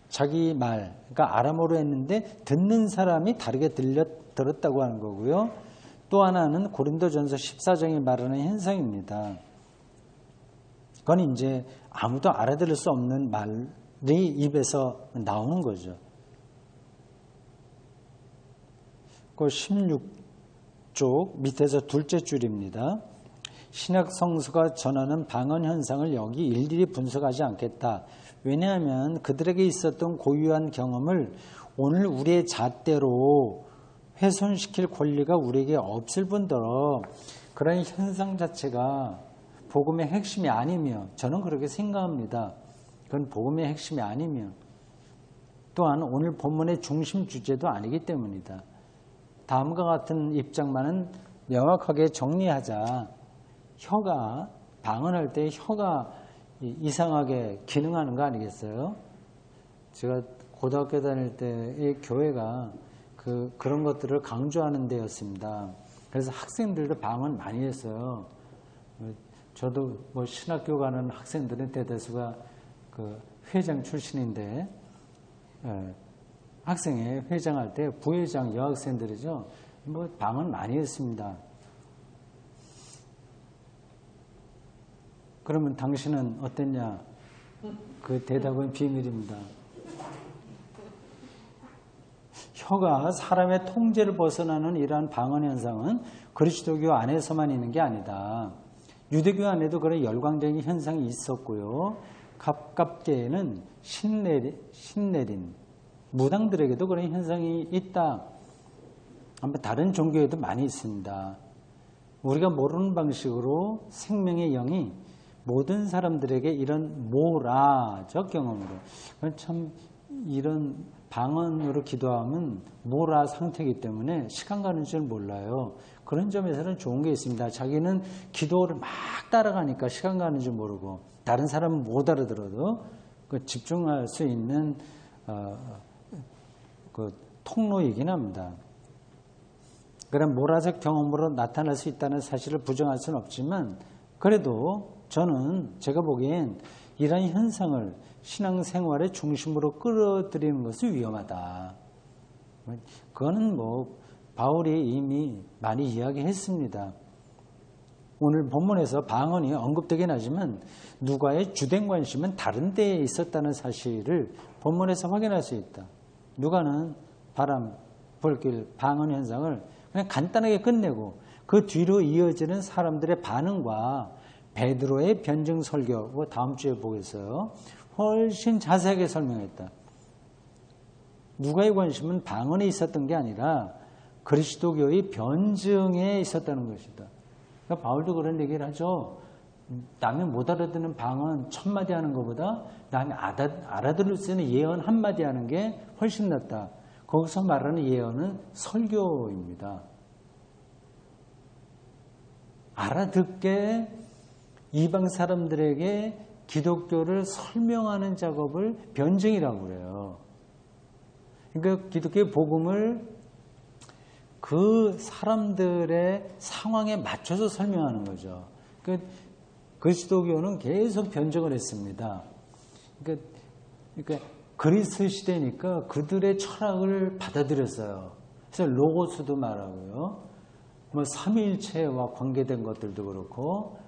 자기 말, 그러니까 아람어로 했는데 듣는 사람이 다르게 들었다고 하는 거고요. 또 하나는 고린도전서 14장에 말하는 현상입니다. 그건 이제 아무도 알아들을 수 없는 말이 입에서 나오는 거죠. 그 16쪽 밑에서 둘째 줄입니다. 신약 성서가 전하는 방언 현상을 여기 일일이 분석하지 않겠다. 왜냐하면 그들에게 있었던 고유한 경험을 오늘 우리의 잣대로 훼손시킬 권리가 우리에게 없을 뿐더러 그런 현상 자체가 복음의 핵심이 아니며 저는 그렇게 생각합니다. 그건 복음의 핵심이 아니며 또한 오늘 본문의 중심 주제도 아니기 때문이다. 다음과 같은 입장만은 명확하게 정리하자. 혀가 방언할 때 혀가 이상하게 기능하는 거 아니겠어요? 제가 고등학교 다닐 때의 교회가 그런 것들을 강조하는 데였습니다. 그래서 학생들도 방언 많이 했어요. 저도 뭐 신학교 가는 학생들의 대다수가 그 회장 출신인데 학생회 회장할 때 부회장 여학생들이죠. 뭐 방언 많이 했습니다. 그러면 당신은 어땠냐? 그 대답은 비밀입니다. 혀가 사람의 통제를 벗어나는 이러한 방언 현상은 그리스도교 안에서만 있는 게 아니다. 유대교 안에도 그런 열광적인 현상이 있었고요. 가깝게에는 신내린 무당들에게도 그런 현상이 있다. 아마 다른 종교에도 많이 있습니다. 우리가 모르는 방식으로 생명의 영이 모든 사람들에게 이런 모라적 경험으로, 참 이런 방언으로 기도하면 모라 상태이기 때문에 시간 가는 줄 몰라요. 그런 점에서는 좋은 게 있습니다. 자기는 기도를 막 따라가니까 시간 가는 줄 모르고 다른 사람은 못 알아들어도 집중할 수 있는 그 통로이긴 합니다. 그런 모라적 경험으로 나타날 수 있다는 사실을 부정할 수는 없지만 그래도 저는 제가 보기엔 이런 현상을 신앙생활의 중심으로 끌어들이는 것은 위험하다. 그거는 뭐 바울이 이미 많이 이야기했습니다. 오늘 본문에서 방언이 언급되긴 하지만 누가의 주된 관심은 다른 데에 있었다는 사실을 본문에서 확인할 수 있다. 누가는 바람, 불길, 방언 현상을 그냥 간단하게 끝내고 그 뒤로 이어지는 사람들의 반응과 베드로의 변증 설교, 다음 주에 보겠어요. 훨씬 자세하게 설명했다. 누가의 관심은 방언에 있었던 게 아니라 그리스도교의 변증에 있었다는 것이다. 그러니까 바울도 그런 얘기를 하죠. 남이 못 알아듣는 방언 1000마디 하는 것보다 남이 알아들을 수 있는 예언 1마디 하는 게 훨씬 낫다. 거기서 말하는 예언은 설교입니다. 알아듣게 이방 사람들에게 기독교를 설명하는 작업을 변증이라고 그래요. 그러니까 기독교의 복음을 그 사람들의 상황에 맞춰서 설명하는 거죠. 그러니까 그리스도교는 계속 변증을 했습니다. 그러니까 그리스 시대니까 그들의 철학을 받아들였어요. 그래서 로고스도 말하고요. 뭐 삼위일체와 관계된 것들도 그렇고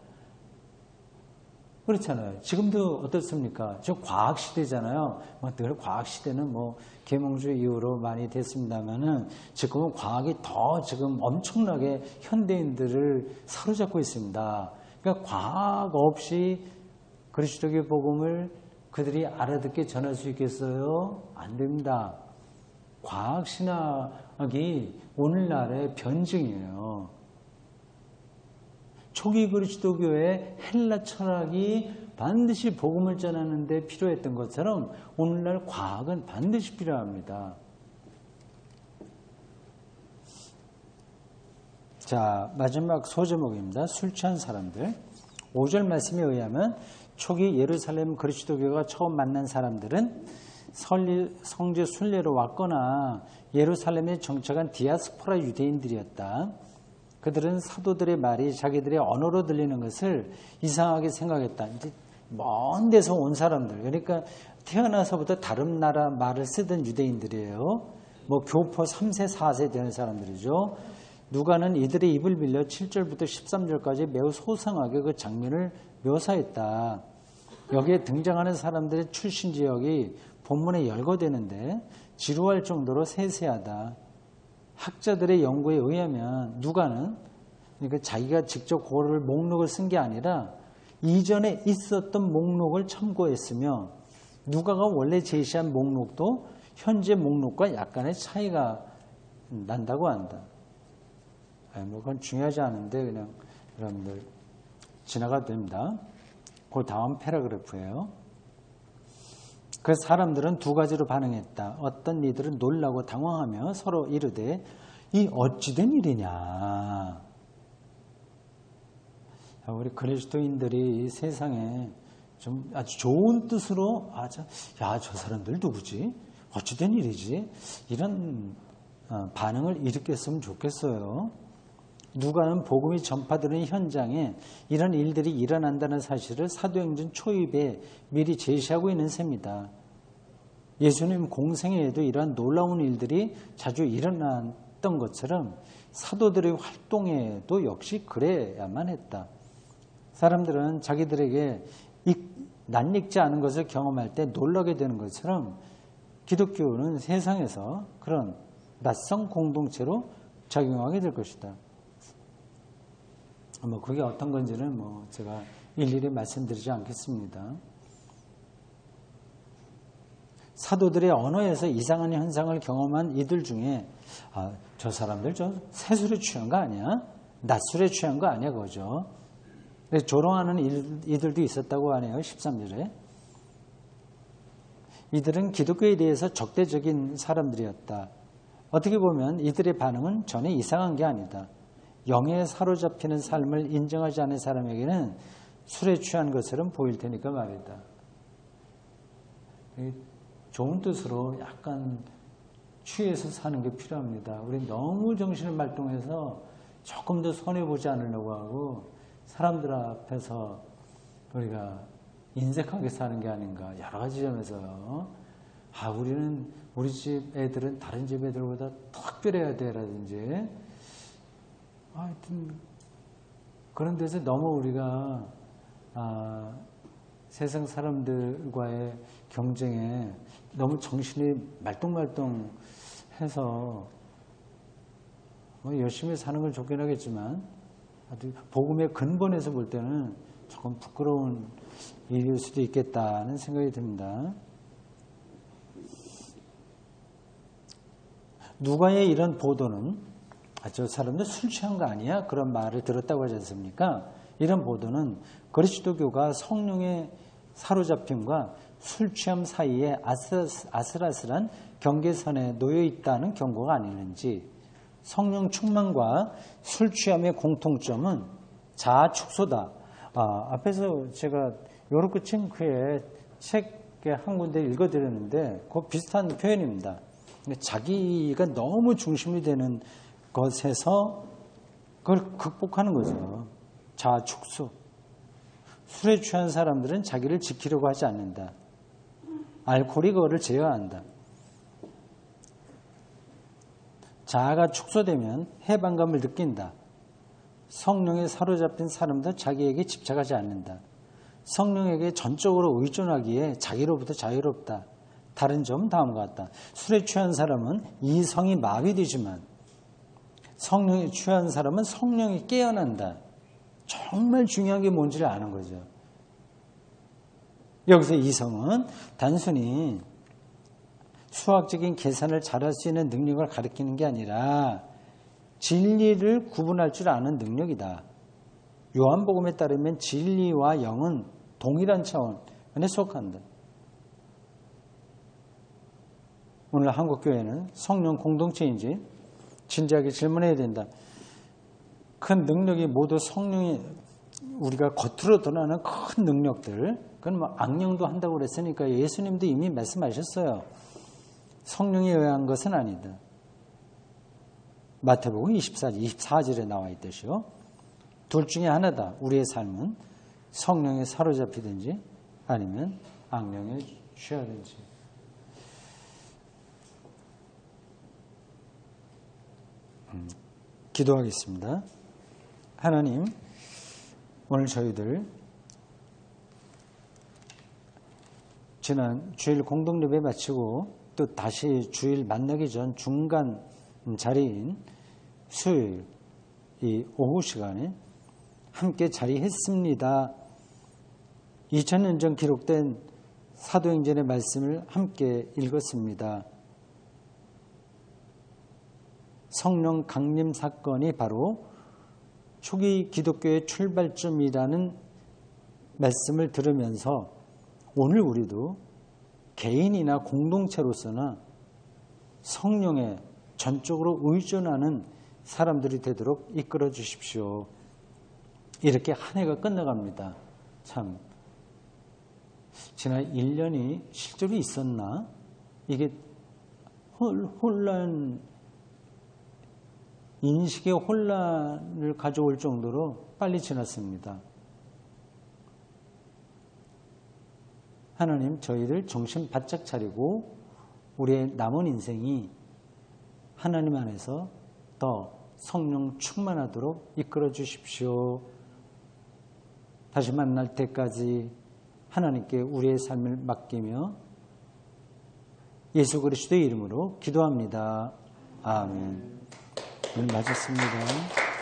그렇잖아요. 지금도 어떻습니까? 지금 과학 시대잖아요. 늘 과학 시대는 뭐 계몽주 이후로 많이 됐습니다만은 지금은 과학이 더 지금 엄청나게 현대인들을 사로잡고 있습니다. 그러니까 과학 없이 그리스도의 복음을 그들이 알아듣게 전할 수 있겠어요? 안 됩니다. 과학 신학이 오늘날의 변증이에요. 초기 그리스도교의 헬라 철학이 반드시 복음을 전하는데 필요했던 것처럼 오늘날 과학은 반드시 필요합니다. 자, 마지막 소제목입니다. 술 취한 사람들. 5절 말씀에 의하면 초기 예루살렘 그리스도교가 처음 만난 사람들은 성지 순례로 왔거나 예루살렘에 정착한 디아스포라 유대인들이었다. 그들은 사도들의 말이 자기들의 언어로 들리는 것을 이상하게 생각했다. 이제 먼 데서 온 사람들, 그러니까 태어나서부터 다른 나라 말을 쓰던 유대인들이에요. 뭐 교포 3세, 4세 되는 사람들이죠. 누가는 이들의 입을 빌려 7절부터 13절까지 매우 소상하게 그 장면을 묘사했다. 여기에 등장하는 사람들의 출신 지역이 본문에 열거되는데 지루할 정도로 세세하다. 학자들의 연구에 의하면 누가는 그러니까 자기가 직접 그거를 목록을 쓴 게 아니라 이전에 있었던 목록을 참고했으며 누가가 원래 제시한 목록도 현재 목록과 약간의 차이가 난다고 한다. 뭐 그건 중요하지 않은데 그냥 여러분들 지나가도 됩니다. 그 다음 패러그래프예요. 그 사람들은 두 가지로 반응했다. 어떤 이들은 놀라고 당황하며 서로 이르되 이 어찌된 일이냐. 우리 그리스도인들이 세상에 좀 아주 좋은 뜻으로 저 사람들 누구지? 어찌된 일이지? 이런 반응을 일으켰으면 좋겠어요. 누가는 복음이 전파되는 현장에 이런 일들이 일어난다는 사실을 사도행전 초입에 미리 제시하고 있는 셈입니다. 예수님 공생애에도 이러한 놀라운 일들이 자주 일어났던 것처럼 사도들의 활동에도 역시 그래야만 했다. 사람들은 자기들에게 낯익지 않은 것을 경험할 때 놀라게 되는 것처럼 기독교는 세상에서 그런 낯선 공동체로 작용하게 될 것이다. 그게 어떤 건지는 제가 일일이 말씀드리지 않겠습니다. 사도들의 언어에서 이상한 현상을 경험한 이들 중에 저 사람들 좀 새술에 취한 거 아니야? 낮술에 취한 거 아니야? 그거죠. 조롱하는 이들도 있었다고 하네요. 13절에. 이들은 기독교에 대해서 적대적인 사람들이었다. 어떻게 보면 이들의 반응은 전혀 이상한 게 아니다. 영에 사로잡히는 삶을 인정하지 않은 사람에게는 술에 취한 것처럼 보일 테니까 말이다. 좋은 뜻으로 약간 취해서 사는 게 필요합니다. 우리 너무 정신을 말똥해서 조금 더 손해보지 않으려고 하고 사람들 앞에서 우리가 인색하게 사는 게 아닌가 여러 가지 점에서요. 우리 집 애들은 다른 집 애들보다 특별해야 돼라든지 하여튼 그런 데서 너무 우리가 세상 사람들과의 경쟁에 너무 정신이 말똥말똥해서 열심히 사는 건 좋긴 하겠지만 복음의 근본에서 볼 때는 조금 부끄러운 일일 수도 있겠다는 생각이 듭니다. 누가의 이런 보도는 저 사람들 술 취한 거 아니야? 그런 말을 들었다고 하지 않습니까? 이런 보도는 그리스도교가 성령의 사로잡힘과 술 취함 사이에 아슬아슬한 경계선에 놓여 있다는 경고가 아니는지, 성령 충만과 술 취함의 공통점은 자아 축소다. 앞에서 제가 요렇게 칭크에 책에 한 군데 읽어드렸는데 그 비슷한 표현입니다. 자기가 너무 중심이 되는 것에서 그걸 극복하는 거죠. 자아 축소. 술에 취한 사람들은 자기를 지키려고 하지 않는다. 알코올이 그거를 제어한다. 자아가 축소되면 해방감을 느낀다. 성령에 사로잡힌 사람도 자기에게 집착하지 않는다. 성령에게 전적으로 의존하기에 자기로부터 자유롭다. 다른 점은 다음과 같다. 술에 취한 사람은 이성이 마비되지만 성령에 취한 사람은 성령이 깨어난다. 정말 중요한 게 뭔지를 아는 거죠. 여기서 이성은 단순히 수학적인 계산을 잘할 수 있는 능력을 가리키는 게 아니라 진리를 구분할 줄 아는 능력이다. 요한복음에 따르면 진리와 영은 동일한 차원에 속한다. 오늘 한국교회는 성령 공동체인지 진지하게 질문해야 된다. 큰 능력이 모두 성령이 우리가 겉으로 드러나는 큰 능력들, 그건 악령도 한다고 그랬으니까 예수님도 이미 말씀하셨어요. 성령에 의한 것은 아니다. 마태복음 24절에 나와 있듯이요. 둘 중에 하나다. 우리의 삶은 성령에 사로잡히든지 아니면 악령에 취하든지. 기도하겠습니다. 하나님, 오늘 저희들 지난 주일 공동예배 마치고 또 다시 주일 만나기 전 중간 자리인 수요일 이 오후 시간에 함께 자리했습니다. 2000년 전 기록된 사도행전의 말씀을 함께 읽었습니다. 성령 강림 사건이 바로 초기 기독교의 출발점이라는 말씀을 들으면서 오늘 우리도 개인이나 공동체로서나 성령에 전적으로 의존하는 사람들이 되도록 이끌어 주십시오. 이렇게 한 해가 끝나갑니다. 참 지난 1년이 실제로 있었나? 이게 혼란이 인식의 혼란을 가져올 정도로 빨리 지났습니다. 하나님, 저희를 정신 바짝 차리고 우리의 남은 인생이 하나님 안에서 더 성령 충만하도록 이끌어 주십시오. 다시 만날 때까지 하나님께 우리의 삶을 맡기며 예수 그리스도의 이름으로 기도합니다. 아멘. 오늘 마쳤습니다.